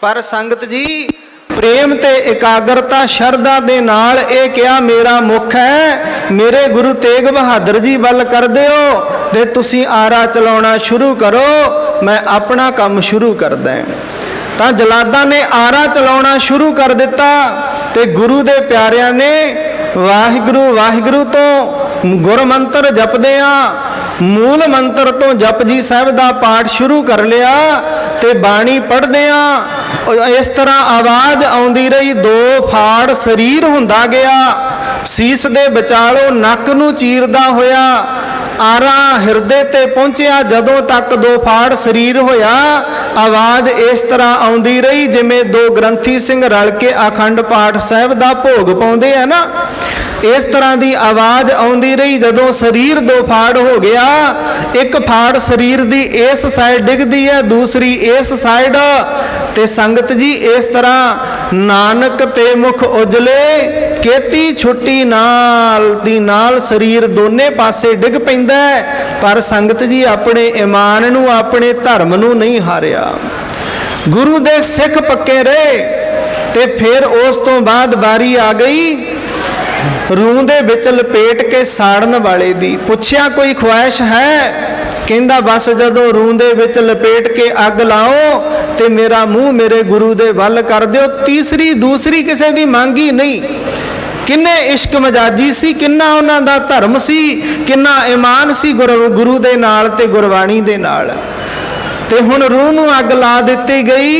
पर संगत जी प्रेम ते एकाग्रता शरधा दे नाल ये क्या मेरा मुख है मेरे गुरु तेग बहादुर जी वल कर दिओ ते तुसी आरा चलाउणा शुरू करो, मैं अपना काम शुरू कर दैं। तां जलादा ने आरा चलाउणा शुरू कर दिता ते गुरु दे प्यारियां ने वाहिगुरु वाहिगुरु तो गुर मंत्र जपदियां मूल मंत्र तो जपजी साहिब दा पाठ शुरू कर लिया ते बाणी पढ़दियां इस तरह आवाज़ आउंदी रही। दो फाड़ शरीर हुंदा गया, सीस दे विचालों नक नूं चीरदा होया आरा हिरदे ते पहुंचिया। जदों तक दो फाड़ शरीर होया आवाज़ इस तरह आउंदी रही जिवें दो ग्रंथी सिंह रल के अखंड पाठ साहिब दा भोग पाउंदे है ना, इस तरह की आवाज़ आउंदी रही। जदों शरीर दो फाड़ हो गया, एक फाड़ शरीर की इस साइड डिगदी है, दूसरी इस साइड, ते संगत जी इस तरह नानक ते मुख उजले केती छुट्टी नाल दी नाल शरीर दोने पासे डिग पैंदा है। पर संगत जी अपने ईमान नूं अपने धर्म नूं नहीं हारिया, गुरु दे सिख पक्के रहे। ते फिर उस तो बाद बारी आ गई रूह दे विच लपेट के साड़न वाले दी। पुछया कोई ख्वाहिश है? कहंदा बस जदों रूह दे विच लपेट के अग लाओ ते मेरा मूँह मेरे गुरु दे वल कर दिओ। तीसरी दूसरी किसी दी मांगी नहीं। किन्ने इश्क मजाजी सी, किन्ना उन्हां दा धर्म सी, किन्ना ईमान सी गुरु दे नाल ते गुरबाणी दे नाल। ते हुण रूह नूं अग ला दित्ती गई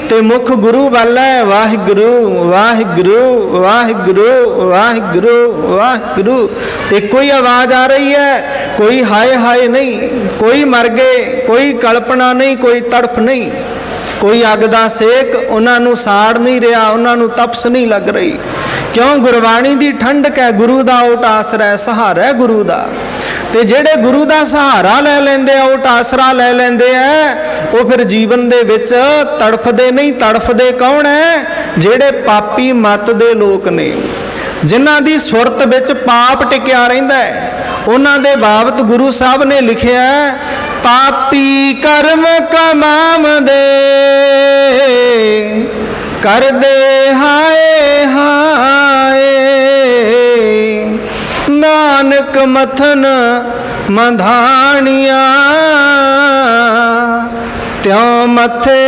ते मुख गुरु वाल है। वाहिगुरु वाहिगुरु वाहिगुरु वाहिगुरु वाहिगुरु एको ही आवाज़ आ रही है। कोई हाय हाय नहीं, कोई मर गए, कोई कल्पना नहीं, कोई तड़फ नहीं, कोई अग दा सेक उन्हां नूं साड़ नहीं रहा, उन्हां नूं तपस नहीं लग रही। क्यों? गुरबाणी दी ठंडक है, गुरु दा ओट आसरा है, सहारा है गुरु दा। ते जेड़े गुरु दा सहारा लै लैंदे आ, ओट आसरा लै लैंदे आ, वो फिर जीवन दे विच तड़फदे नहीं। तड़फदे कौन है? जेड़े पापी मत दे लोक ने, जिन्हां दी सुरत विच पाप टिकिया रहिंदा है। उन्हां दे बाबत गुरु साहब ने लिखिया पापी कर्म कमाम दे कर दे हाय हाय, नानक मथन मंधानिया त्यों मथे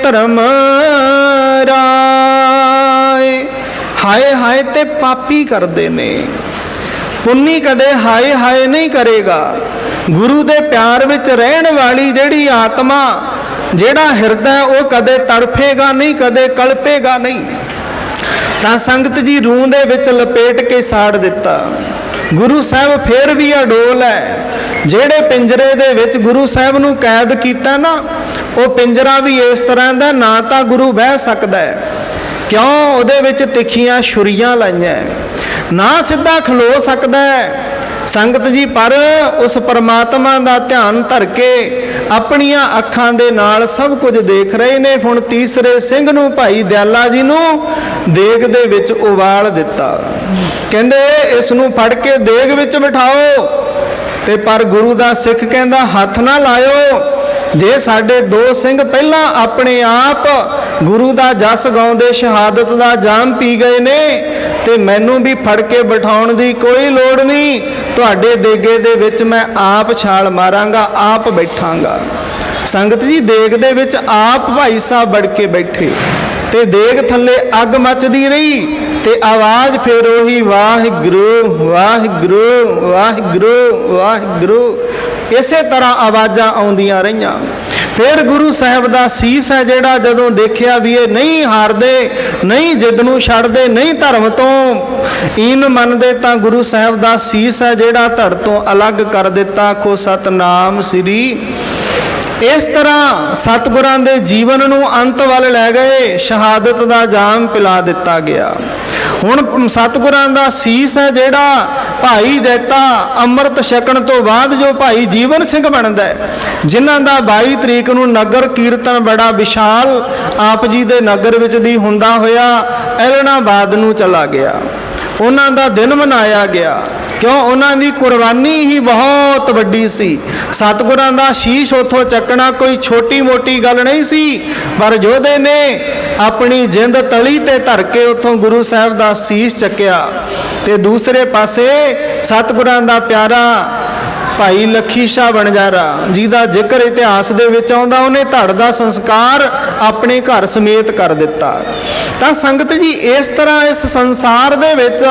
धर्म राय। हाय हाय ते पापी करते ने, पुन्नी कदे हाय हाय नहीं करेगा। गुरु दे प्यार विच रहन वाली जेड़ी आत्मा, जेड़ा हिरदा वो कदे तड़फेगा नहीं, कदे कल्पेगा नहीं। तां संगत जी रूह दे विच लपेट के साड़ दिता। गुरु साहब फिर भी अडोल है। जेड़े पिंजरे दे विच गुरु साहब नूं कैद कीता ना, वो पिंजरा भी इस तरह दा ना तां गुरु बह सकदा है। क्यों? उहदे विच तिखियां छुरियां लाइयां, ना सीधा खलो सकदा है। संगत जी पर उस परमात्मा का ध्यान धर के अपनियां अखां दे नाल सब कुछ देख रहे ने। हुण तीसरे सिंह नूं भाई दयाला जी नूं देग दे विच उबाल दिता। कहंदे इस नूं फड़ के देग विच बिठाओ। ते पर गुरु दा सिख कहंदा हथ ना लायो। जे साडे दो सिंह पहला अपने आप गुरु दा जस गाउंदे शहादत दा जाम पी गए ने, ते मैनू भी फड़ के बिठाउण दी कोई लोड़ नहीं। तुहाडे देगे दे विच मैं आप छाल मारांगा, आप बैठांगा। संगत जी देग दे विच आप भाई साहब बढ़ के बैठे ते देग थल्ले अग मचदी रही। ते आवाज़ फिर वही वाहिगुरु वाहिगुरु वाहिगुरु वाहिगुरु इसे तरह आवाज़ां आउंदियां रहियां। फिर गुरु साहब का सीस है जिहड़ा जदों देखिया भी ये नहीं हारदे, नहीं जिद नूं छड्डदे, नहीं धर्म तो ईन मनदे, तां गुरु साहब का सीस है जिहड़ा धड़ तो अलग कर दिता। आखो सतनाम श्री। इस तरह सतगुरां दे जीवन नूं अंत वल लै गए, शहादत का जाम पिला दिता गया। हुण सतगुरां दा सीस है जिहड़ा भाई जैता अमृत छकण तो बाद जो भाई जीवन सिंह बनदा है, जिन्हां दा 22 तरीक नूं नगर कीर्तन बड़ा विशाल आप जी दे नगर विच दी हुंदा होया एलनाबाद नूं चला गया। उन्हां दा दिन मनाया गया। क्यों उन्हां दी कुर्बानी ही बहुत वड्डी सी। सतगुरां दा शीश उथों चकना कोई छोटी मोटी गल नहीं सी, पर योधे ने अपनी जिंद तली ते धर के उथों गुरु साहब दा शीश चकिया। ते दूसरे पासे सतगुरां दा प्यारा भाई लखी शाह बनजारा जिहदा जिक्र इतिहास दे विच आउंदा, उहने धड़ दा संस्कार अपने घर समेत कर दिता। तां संगत जी इस तरह इस संसार दे विच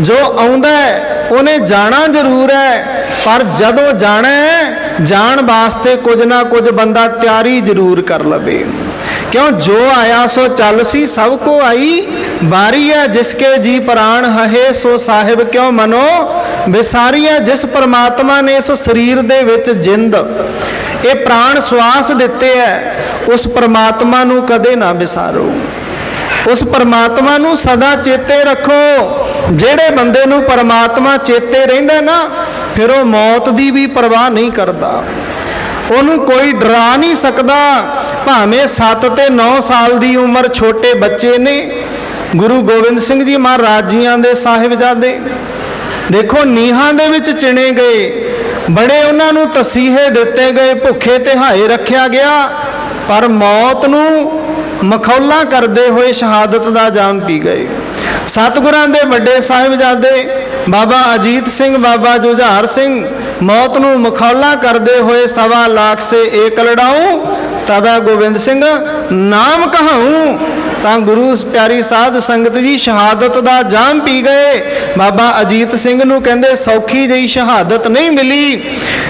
जो आउंदा है उन्हें जाना जरूर है, पर जदों जाना है जाण वास्ते कुछ ना कुछ बंदा तैयारी जरूर कर लवे। क्यों जो आया सो चल सी सब को आई बारी है, जिसके जी प्राण हहे सो साहिब क्यों मनो विसारी है। जिस परमात्मा ने इस शरीर दे विच जिंद ये प्राण श्वास दिते है, उस परमात्मा नू कदे ना विसारो, उस परमात्मा नू सदा चेते रखो। जेड़े बंदे नू परमात्मा चेते रहिंदा ना, फिर वो मौत दी भी परवाह नहीं करता, ਉਹਨੂੰ कोई डरा नहीं सकता। भावें 7 ते 9 साल की उम्र छोटे बच्चे ने, गुरु गोबिंद सिंह जी महाराज जियां दे साहिबजादे देखो नीहां दे विच चिणे गए, बड़े उन्होंने तसीहे दिते गए, भुखे तिहाए रखा गया, पर मौत नूं मखौला करते हुए शहादत का जाम पी गए। सतगुरां दे वड्डे साहिबजादे बाबा अजीत सिंह, बाबा जुझार सिंह मौत नूं मखौला करते हुए 1.25 लाख से एक लड़ाऊं तबै गोबिंद सिंह नाम कहाऊं। तां गुरु प्यारी साध संगत जी शहादत का जाम पी गए। बाबा अजीत सिंह नूं कहंदे सौखी जी शहादत नहीं मिली,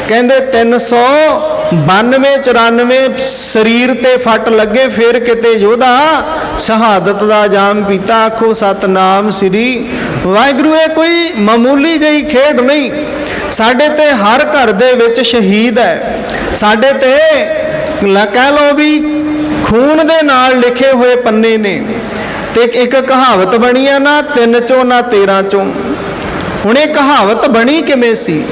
कहंदे 392-94 शरीर ते फट लगे, फिर किते योधा शहादत का जाम पीता। आखो सतनाम श्री वाहिगुरू। ये कोई मामूली जी खेड नहीं, साडे ते हर घर दे विच शहीद है, साडे ते कह लो भी खून दे नाल लिखे हुए पन्ने ने। ते एक कहावत बनी है ना 3 चों ना 13 चों। हुण ये कहावत बनी किवें सी?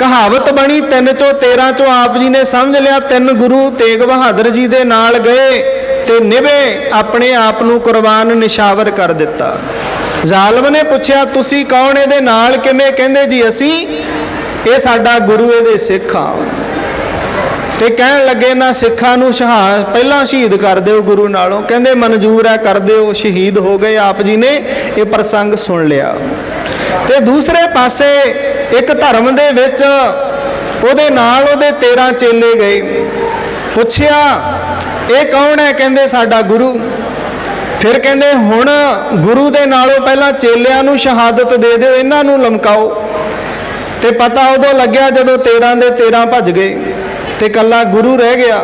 कहावत बनी 3 चों 13 चों। आप जी ने समझ लिया 3 गुरु तेग बहादुर जी दे नाल गए ते निभे अपने आप नूं कुर्बान निशावर कर दिता। जालम ने पूछया तुसी कौन इहदे नाल किवें? कहंदे जी असी ये साडा गुरु इहदे सिख आ। ते कहण लगे ना सिखां नूं पहला शहीद कर दिओ गुरु नालों। कहंदे मंजूर है कर दिओ। शहीद हो गए। आप जी ने ये प्रसंग सुन लिया। ते दूसरे पासे एक धर्म दे विच उहदे नाल उहदे 13 चेले गए। पुछया ये कौन है? कहंदे साडा गुरु। फिर कहंदे हुण गुरु दे नालों पहला चेलियां नूं शहादत दे दिओ, इन्हां नूं लमकाओ। ते पता उदों लग्या जदों 13 दे 13 भज गए ते कल्ला गुरु रह गया।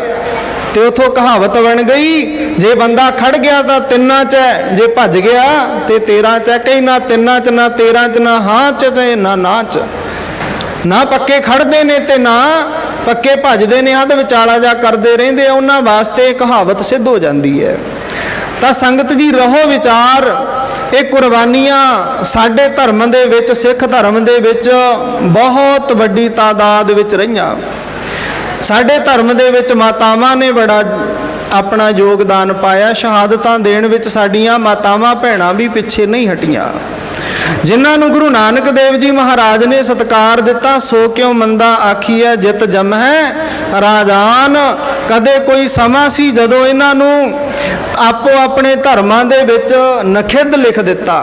ते उथों कहावत बन गई जे बंदा खड़ गया तो 3 च है, जे भज गया तो 13 च है। कई ना 3 च ना 13 च ना हाँ च ते ना च, ना पक्के खड़दे ने ते ना पक्के भजदे ने, अध विचाला जा करते रहंदे। उन्हां वास्ते कहावत सिद्ध हो जाती है। तो संगत जी रहो विचार, ये कुर्बानियां साडे धर्म दे विच सिख धर्म दे विच बहुत वड्डी तादाद विच रहीआं। साडे धर्म दे विच मातावां ने बड़ा अपना योगदान पाया। शहादतां देण विच साडीआं मातावां भैणां भी पिछे नहीं हटियां। जिन्हां नूं गुरु नानक देव जी महाराज ने सत्कार दिता, सो क्यों मंदा आखीए जित जम है राजान। कदे कोई समा सी जदों इन्हां नूं आपो अपने धर्मां दे विच नखिद्ध लिख दिता।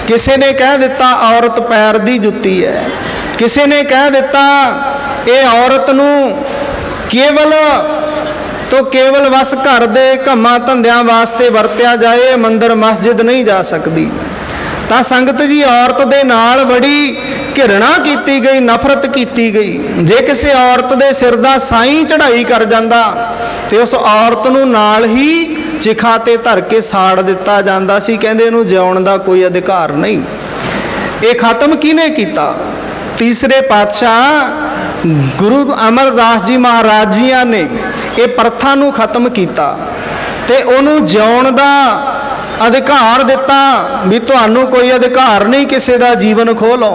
किसी ने कह दिता औरत पैर दी जुत्ती है, किसी ने कह दिता ये औरत नूं केवल तो केवल बस घर दे कम्मां धंधियां वास्ते वरत्या जाए, मंदिर मस्जिद नहीं जा सकती। तां संगत जी औरत दे नाल बड़ी घिरना की गई, नफरत की गई। जे किसी औरत दे सिर दा साईं चढ़ाई कर जांदा ते उस औरत नूं नाल ही चिखा ते धर के साड़ दिता जांदा सी। कहंदे इहनूं जिउण दा कोई अधिकार नहीं। ये खत्म किहने कीता? तीसरे पातशाह गुरु अमरदास जी महाराज जियां ने ये प्रथा नूं खत्म कीता ते उहनूं जिउण दा अधिकार दिता भी तुहानूं कोई अधिकार नहीं किसी का जीवन खो लो।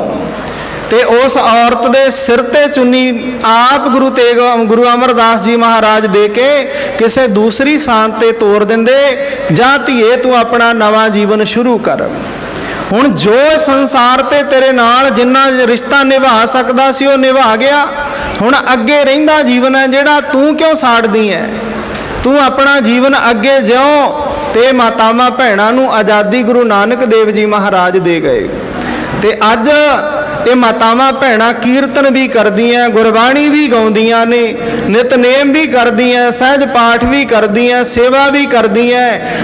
ते उस औरत दे सिर ते चुन्नी आप गुरु अमरदास जी महाराज दे के किसी दूसरी सांत ते तोर दिंदे, जा धीए तू अपना नवा जीवन शुरू कर। ਹੁਣ ਜੋ ਸੰਸਾਰ ਤੇ ਤੇਰੇ ਨਾਲ ਜਿੰਨਾ ਰਿਸ਼ਤਾ ਨਿਭਾ ਸਕਦਾ ਸੀ ਉਹ ਨਿਭਾ ਗਿਆ। ਹੁਣ ਅੱਗੇ ਰਹਿੰਦਾ ਜੀਵਨ ਹੈ ਜਿਹੜਾ, ਤੂੰ ਕਿਉਂ ਸਾੜਦੀ ਹੈ? ਤੂੰ ਆਪਣਾ ਜੀਵਨ ਅੱਗੇ ਜਿਉ। ਤੇ ਮਾਤਾਵਾਂ ਭੈਣਾਂ ਨੂੰ ਆਜ਼ਾਦੀ ਗੁਰੂ ਨਾਨਕ ਦੇਵ ਜੀ ਮਹਾਰਾਜ ਦੇ ਗਏ। ਤੇ ਅੱਜ ਇਹ ਮਾਤਾਵਾਂ ਭੈਣਾਂ ਕੀਰਤਨ ਵੀ ਕਰਦੀਆਂ, ਗੁਰਬਾਣੀ ਵੀ ਗਾਉਂਦੀਆਂ ਨੇ, ਨਿਤਨੇਮ ਵੀ ਕਰਦੀਆਂ, ਸਹਿਜ ਪਾਠ ਵੀ ਕਰਦੀਆਂ, ਸੇਵਾ ਵੀ ਕਰਦੀਆਂ,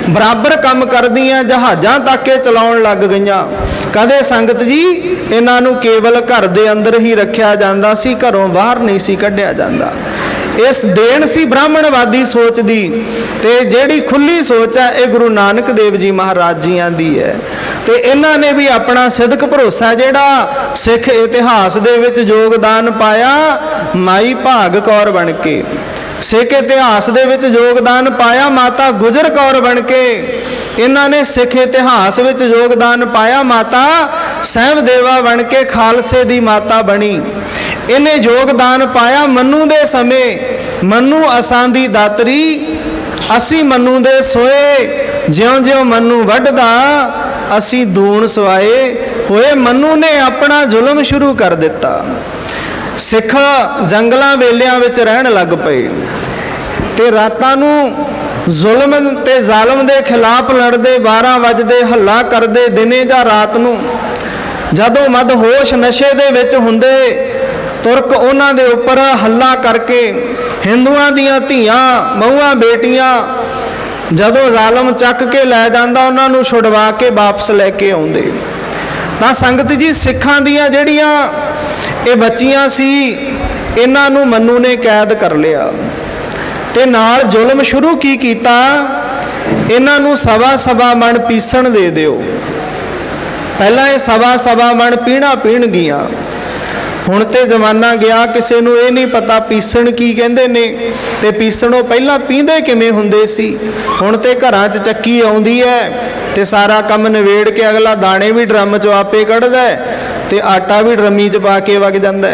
ਬਰਾਬਰ ਕੰਮ ਕਰਦੀਆਂ, ਜਹਾਜ਼ਾਂ ਤੱਕ ਕੇ ਚਲਾਉਣ ਲੱਗ ਗਈਆਂ। ਕਦੇ ਸੰਗਤ ਜੀ ਇਹਨਾਂ ਨੂੰ ਕੇਵਲ ਘਰ ਦੇ ਅੰਦਰ ਹੀ ਰੱਖਿਆ ਜਾਂਦਾ ਸੀ, ਘਰੋਂ ਬਾਹਰ ਨਹੀਂ ਸੀ ਕੱਢਿਆ ਜਾਂਦਾ। ਇਸ ਦੇਣ ਸੀ ਬ੍ਰਾਹਮਣਵਾਦੀ ਸੋਚ ਦੀ। ਤੇ ਜਿਹੜੀ ਖੁੱਲੀ ਸੋਚ ਹੈ ਇਹ ਗੁਰੂ ਨਾਨਕ ਦੇਵ ਜੀ ਮਹਾਰਾਜ ਜੀਆਂ ਦੀ ਹੈ। ਤੇ ਇਹਨਾਂ ਨੇ ਵੀ ਆਪਣਾ ਸਿੱਧਕ ਭਰੋਸਾ ਜਿਹੜਾ ਸਿੱਖ ਇਤਿਹਾਸ ਦੇ ਵਿੱਚ ਯੋਗਦਾਨ ਪਾਇਆ, ਮਾਈ ਭਾਗ ਕੌਰ ਬਣ ਕੇ। ਸਿੱਖ ਇਤਿਹਾਸ ਦੇ ਵਿੱਚ ਯੋਗਦਾਨ ਪਾਇਆ ਮਾਤਾ ਗੁਜਰ ਕੌਰ ਬਣ ਕੇ। ਇਹਨਾਂ ਨੇ ਸਿੱਖ ਇਤਿਹਾਸ ਵਿੱਚ ਯੋਗਦਾਨ ਪਾਇਆ ਮਾਤਾ ਸਹਿਬਦੇਵਾ ਬਣ ਕੇ ਖਾਲਸੇ ਦੀ ਮਾਤਾ ਬਣੀ। ਇਹਨੇ ਯੋਗਦਾਨ ਪਾਇਆ ਮੰਨੂ ਦੇ ਸਮੇਂ, ਮੰਨੂ ਅਸਾਂ ਦੀ ਦਾਤਰੀ, ਅਸੀਂ ਮੰਨੂ ਦੇ ਸੋਏ, ਜਿਉਂ ਜਿਉਂ ਮੰਨੂ ਵੱਢਦਾ ਅਸੀਂ ਦੂਣ ਸਵਾਏ ਹੋਏ। ਮੰਨੂ ਨੇ ਆਪਣਾ ਜ਼ੁਲਮ ਸ਼ੁਰੂ ਕਰ ਦਿੱਤਾ। ਸਿੱਖ ਜੰਗਲਾਂ ਵੇਲਿਆਂ ਵਿੱਚ ਰਹਿਣ ਲੱਗ ਪਏ ਤੇ ਰਾਤਾਂ ਨੂੰ ਜ਼ੁਲਮ ਤੇ ਜ਼ਾਲਮ ਦੇ ਖਿਲਾਫ ਲੜਦੇ, 12 ਵਜਦੇ ਹੱਲਾ ਕਰਦੇ, ਦਿਨੇ ਜਾਂ ਰਾਤ ਨੂੰ। ਜਦੋਂ ਮਦਹੋਸ਼ ਨਸ਼ੇ ਦੇ ਵਿੱਚ ਹੁੰਦੇ, ਤੁਰਕ ਉਹਨਾਂ ਦੇ ਉੱਪਰ ਹੱਲਾ ਕਰਕੇ ਹਿੰਦੂਆਂ ਦੀਆਂ ਧੀਆਂ, ਮਹੂਆਂ, ਬੇਟੀਆਂ ਜਦੋਂ ਜ਼ਾਲਮ ਚੱਕ ਕੇ ਲੈ ਜਾਂਦਾ, ਉਹਨਾਂ ਨੂੰ ਛੁਡਵਾ ਕੇ ਵਾਪਸ ਲੈ ਕੇ ਆਉਂਦੇ। ਤਾਂ ਸੰਗਤ ਜੀ ਸਿੱਖਾਂ ਦੀਆਂ ਜਿਹੜੀਆਂ ਇਹ ਬੱਚੀਆਂ ਸੀ, ਇਹਨਾਂ ਨੂੰ ਮੰਨੂ ਨੇ ਕੈਦ ਕਰ ਲਿਆ ਤੇ ਨਾਲ ਜ਼ੁਲਮ ਸ਼ੁਰੂ ਕੀ ਕੀਤਾ, ਇਹਨਾਂ ਨੂੰ ਸਵਾ ਮਣ ਪੀਸਣ ਦੇ ਦਿਓ। ਪਹਿਲਾਂ ਇਹ ਸਵਾ ਮਣ ਪੀਣਾ ਪੀਣਗੀਆਂ। ਹੁਣ ਤੇ ਜ਼ਮਾਨਾ ਗਿਆ, ਕਿਸੇ ਨੂੰ ਇਹ ਨਹੀਂ ਪਤਾ ਪੀਸਣ ਕੀ ਕਹਿੰਦੇ ਨੇ ਤੇ ਪੀਸਣੋਂ ਪਹਿਲਾਂ ਪੀਂਦੇ ਕਿਵੇਂ ਹੁੰਦੇ ਸੀ। ਹੁਣ ਤੇ ਘਰਾਂ 'ਚ ਚੱਕੀ ਆਉਂਦੀ ਹੈ ਤੇ ਸਾਰਾ ਕੰਮ ਨਿਬੇੜ ਕੇ ਅਗਲਾ ਦਾਣੇ ਵੀ ਡਰਮ 'ਚੋਂ ਆਪੇ ਕੱਢਦਾ ਤੇ ਆਟਾ ਵੀ ਡਰਮੀ 'ਚ ਪਾ ਕੇ ਵਗ ਜਾਂਦਾ।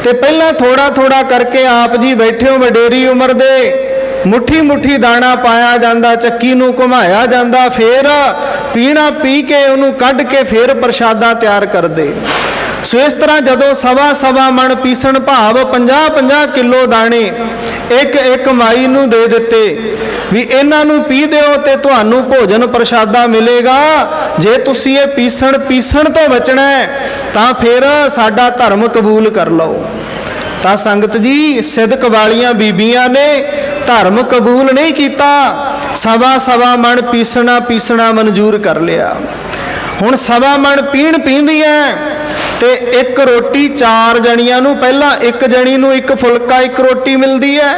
ਤੇ ਪਹਿਲਾਂ ਥੋੜਾ ਥੋੜਾ ਕਰਕੇ ਆਪ ਜੀ ਬੈਠੇ ਹੋ ਵਡੇਰੀ ਉਮਰ ਦੇ, ਮੁੱਠੀ ਮੁੱਠੀ ਦਾਣਾ ਪਾਇਆ ਜਾਂਦਾ, ਚੱਕੀ ਨੂੰ ਘੁਮਾਇਆ ਜਾਂਦਾ, ਫੇਰ ਪੀਣਾ ਪੀ ਕੇ ਉਹਨੂੰ ਕੱਢ ਕੇ ਫੇਰ ਪ੍ਰਸ਼ਾਦਾ ਤਿਆਰ ਕਰਦੇ। ਸੋ ਇਸ ਤਰ੍ਹਾਂ ਜਦੋਂ ਸਵਾ ਮਣ ਪੀਸਣ ਭਾਵ 50 ਕਿਲੋ ਦਾਣੇ ਇੱਕ ਮਾਈ ਨੂੰ ਦੇ ਦਿੱਤੇ ਵੀ ਇਹਨਾਂ ਨੂੰ ਪੀ ਦਿਓ ਤੇ ਤੁਹਾਨੂੰ ਭੋਜਨ ਪ੍ਰਸ਼ਾਦਾ ਮਿਲੇਗਾ। ਜੇ ਤੁਸੀਂ ਇਹ ਪੀਸਣ ਤੋਂ ਬਚਣਾ ਤਾਂ ਫਿਰ ਸਾਡਾ ਧਰਮ ਕਬੂਲ ਕਰ ਲਓ। ਤਾਂ ਸੰਗਤ ਜੀ ਸਿਦਕ ਵਾਲੀਆਂ ਬੀਬੀਆਂ ਨੇ ਧਰਮ ਕਬੂਲ ਨਹੀਂ ਕੀਤਾ, ਸਵਾ ਮਣ ਪੀਸਣਾ ਮਨਜ਼ੂਰ ਕਰ ਲਿਆ। ਹੁਣ ਸਵਾ ਮਣ ਪੀਂਦੀਆਂ ਤੇ ਇੱਕ ਰੋਟੀ 4 ਜਣੀਆਂ ਨੂੰ, ਪਹਿਲਾਂ ਇੱਕ ਜਣੀ ਨੂੰ ਇੱਕ ਫੁਲਕਾ ਇੱਕ ਰੋਟੀ ਮਿਲਦੀ ਹੈ,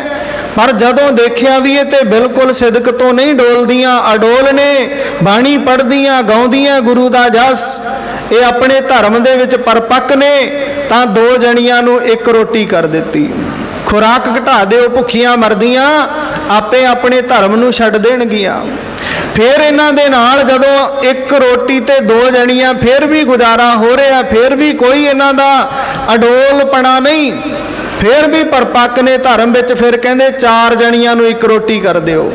ਪਰ ਜਦੋਂ ਦੇਖਿਆ ਵੀ ਇਹ ਤੇ ਬਿਲਕੁਲ ਸਿਦਕ ਤੋਂ ਨਹੀਂ ਡੋਲਦੀਆਂ, ਅਡੋਲ ਨੇ, ਬਾਣੀ ਪੜ੍ਹਦੀਆਂ, ਗਾਉਂਦੀਆਂ ਗੁਰੂ ਦਾ ਜਸ, ਇਹ ਆਪਣੇ ਧਰਮ ਦੇ ਵਿੱਚ ਪਰਪੱਕ ਨੇ, ਤਾਂ 2 ਜਣੀਆਂ ਨੂੰ ਇੱਕ ਰੋਟੀ ਕਰ ਦਿੱਤੀ। ਖੁਰਾਕ ਘਟਾ ਦਿਓ, ਭੁੱਖੀਆਂ ਮਰਦੀਆਂ, ਆਪੇ ਆਪਣੇ ਧਰਮ ਨੂੰ ਛੱਡ ਦੇਣਗੀਆਂ। ਫਿਰ ਇਹਨਾਂ ਦੇ ਨਾਲ ਜਦੋਂ ਇੱਕ ਰੋਟੀ ਤੇ 2 ਜਣੀਆਂ, ਫਿਰ ਵੀ ਗੁਜ਼ਾਰਾ ਹੋ ਰਿਹਾ, ਫਿਰ ਵੀ ਕੋਈ ਇਹਨਾਂ ਦਾ ਅਡੋਲਪਣਾ ਨਹੀਂ, ਫਿਰ ਵੀ ਪਰਪੱਕ ਨੇ ਧਰਮ ਵਿੱਚ। ਫਿਰ ਕਹਿੰਦੇ 4 ਜਣੀਆਂ ਨੂੰ ਇੱਕ ਰੋਟੀ ਕਰ ਦਿਓ।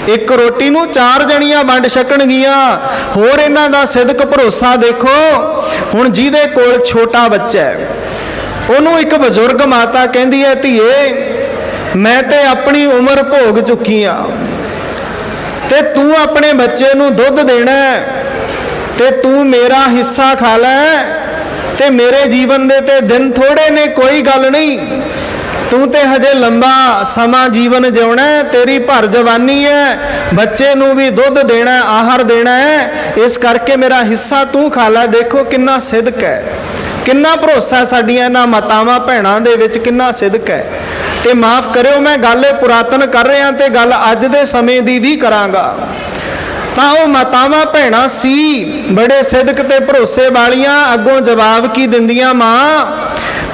ਇੱਕ ਰੋਟੀ ਨੂੰ 4 ਜਣੀਆਂ ਵੰਡ ਛਕਣਗੀਆਂ। ਹੋਰ ਇਹਨਾਂ ਦਾ ਸਿਦਕ ਭਰੋਸਾ ਦੇਖੋ। ਹੁਣ ਜਿਹਦੇ ਕੋਲ ਛੋਟਾ ਬੱਚਾ ਹੈ, ਉਹਨੂੰ ਇੱਕ ਬਜ਼ੁਰਗ ਮਾਤਾ ਕਹਿੰਦੀ ਹੈ, ਧੀਏ ਮੈਂ ਤੇ ਆਪਣੀ ਉਮਰ ਭੋਗ ਚੁੱਕੀ ਆ ਤੇ ਤੂੰ ਆਪਣੇ ਬੱਚੇ ਨੂੰ ਦੁੱਧ ਦੇਣਾ ਤੇ ਤੂੰ ਮੇਰਾ ਹਿੱਸਾ ਖਾ ਲੈ ਤੇ ਮੇਰੇ ਜੀਵਨ ਦੇ ਤੇ ਦਿਨ ਥੋੜੇ ਨੇ, ਕੋਈ ਗੱਲ ਨਹੀਂ, ਤੂੰ ਤੇ ਹਜੇ ਲੰਬਾ ਸਮਾਂ ਜੀਵਨ ਜਿਉਣਾ, ਤੇਰੀ ਭਰ ਜਵਾਨੀ ਹੈ, ਬੱਚੇ ਨੂੰ ਵੀ ਦੁੱਧ ਦੇਣਾ, ਆਹਾਰ ਦੇਣਾ ਹੈ, ਇਸ ਕਰਕੇ ਮੇਰਾ ਹਿੱਸਾ ਤੂੰ ਖਾ ਲੈ। ਦੇਖੋ ਕਿੰਨਾ ਸਿਦਕ ਹੈ, ਕਿੰਨਾ ਭਰੋਸਾ ਸਾਡੀਆਂ ਇਹਨਾਂ ਮਾਤਾਵਾਂ ਭੈਣਾਂ ਦੇ ਵਿੱਚ, ਕਿੰਨਾ ਸਿਦਕ ਹੈ। ਤੇ ਮਾਫ ਕਰਿਓ ਮੈਂ ਗੱਲ ਇਹ ਪੁਰਾਤਨ ਕਰ ਰਿਹਾ ਤੇ ਗੱਲ ਅੱਜ ਦੇ ਸਮੇਂ ਦੀ ਵੀ ਕਰਾਂਗਾ। ਤਾਂ ਉਹ ਮਾਤਾਵਾਂ ਭੈਣਾਂ ਸੀ ਬੜੇ ਸਿਦਕ ਤੇ ਭਰੋਸੇ ਵਾਲੀਆਂ। ਅੱਗੋਂ ਜਵਾਬ ਕੀ ਦਿੰਦੀਆਂ, ਮਾਂ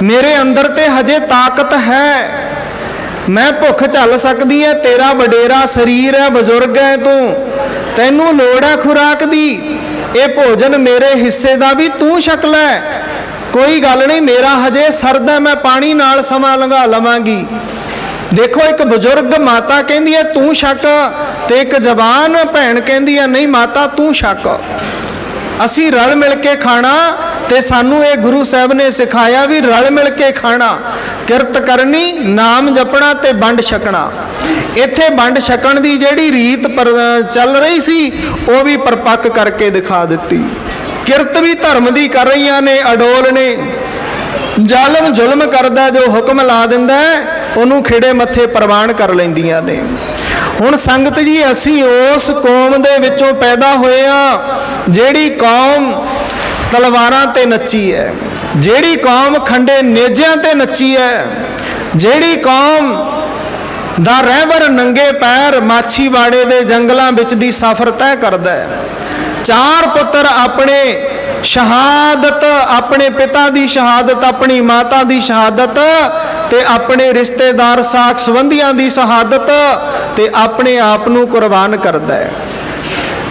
ਮੇਰੇ ਅੰਦਰ ਤੇ ਹਜੇ ਤਾਕਤ ਹੈ, ਮੈਂ ਭੁੱਖ ਝੱਲ ਸਕਦੀ ਹੈ, ਤੇਰਾ ਵਡੇਰਾ ਸਰੀਰ ਹੈ, ਬਜ਼ੁਰਗ ਹੈ ਤੂੰ, ਤੈਨੂੰ ਲੋੜ ਹੈ ਖੁਰਾਕ ਦੀ, ਇਹ ਭੋਜਨ ਮੇਰੇ ਹਿੱਸੇ ਦਾ ਵੀ ਤੂੰ ਛਕ ਲੈ, ਕੋਈ ਗੱਲ ਨਹੀਂ, ਮੇਰਾ ਹਜੇ ਸਰਦਾ, ਮੈਂ ਪਾਣੀ ਨਾਲ ਸਮਾਂ ਲੰਘਾ ਲਵਾਂਗੀ। ਦੇਖੋ ਇੱਕ ਬਜ਼ੁਰਗ ਮਾਤਾ ਕਹਿੰਦੀ ਹੈ ਤੂੰ ਛਕ, ਤੇ ਇੱਕ ਜਵਾਨ ਭੈਣ ਕਹਿੰਦੀ ਹੈ ਨਹੀਂ ਮਾਤਾ ਤੂੰ ਛਕ। ਅਸੀਂ ਰਲ ਮਿਲ ਕੇ ਖਾਣਾ, ਤੇ ਸਾਨੂੰ ਇਹ ਗੁਰੂ ਸਾਹਿਬ ਨੇ ਸਿਖਾਇਆ ਵੀ ਰਲ ਮਿਲ ਕੇ ਖਾਣਾ, ਕਿਰਤ ਕਰਨੀ, ਨਾਮ ਜਪਣਾ ਤੇ ਵੰਡ ਛਕਣਾ। ਇੱਥੇ ਵੰਡ ਛਕਣ ਦੀ ਜਿਹੜੀ ਰੀਤ ਚੱਲ ਰਹੀ ਸੀ ਉਹ ਵੀ ਪਰਪੱਕ ਕਰਕੇ ਦਿਖਾ ਦਿੱਤੀ। ਕਿਰਤ ਵੀ ਧਰਮ ਦੀ ਕਰ ਰਹੀਆਂ ਨੇ, ਅਡੋਲ ਨੇ। ਜ਼ਾਲਮ ਜ਼ੁਲਮ ਕਰਦਾ, ਜੋ ਹੁਕਮ ਲਾ ਦਿੰਦਾ ਉਹਨੂੰ ਖਿੜੇ ਮੱਥੇ ਪ੍ਰਵਾਨ ਕਰ ਲੈਂਦੀਆਂ ਨੇ। ਹੁਣ ਸੰਗਤ ਜੀ, ਅਸੀਂ ਉਸ ਕੌਮ ਦੇ ਵਿੱਚੋਂ ਪੈਦਾ ਹੋਏ ਆ ਜਿਹੜੀ ਕੌਮ ਤਲਵਾਰਾਂ ਤੇ ਨੱਚੀ ਹੈ, ਜਿਹੜੀ ਕੌਮ ਖੰਡੇ ਨੇਜਿਆਂ ਤੇ ਨੱਚੀ ਹੈ, ਜਿਹੜੀ ਕੌਮ ਦਾ ਰਹਿਬਰ ਨੰਗੇ ਪੈਰ ਮਾਛੀਵਾੜੇ ਦੇ ਜੰਗਲਾਂ ਵਿੱਚ ਦੀ ਸਫ਼ਰ ਤੈਅ ਕਰਦਾ ਹੈ। 4 ਪੁੱਤਰ ਆਪਣੇ ਸ਼ਹਾਦਤ, ਆਪਣੇ ਪਿਤਾ ਦੀ ਸ਼ਹਾਦਤ, ਆਪਣੀ ਮਾਤਾ ਦੀ ਸ਼ਹਾਦਤ, ਤੇ ਆਪਣੇ ਰਿਸ਼ਤੇਦਾਰ ਸਾਕ ਸੰਬੰਧੀਆਂ ਦੀ ਸ਼ਹਾਦਤ, ਤੇ ਆਪਣੇ ਆਪ ਨੂੰ ਕੁਰਬਾਨ ਕਰਦਾ ਹੈ।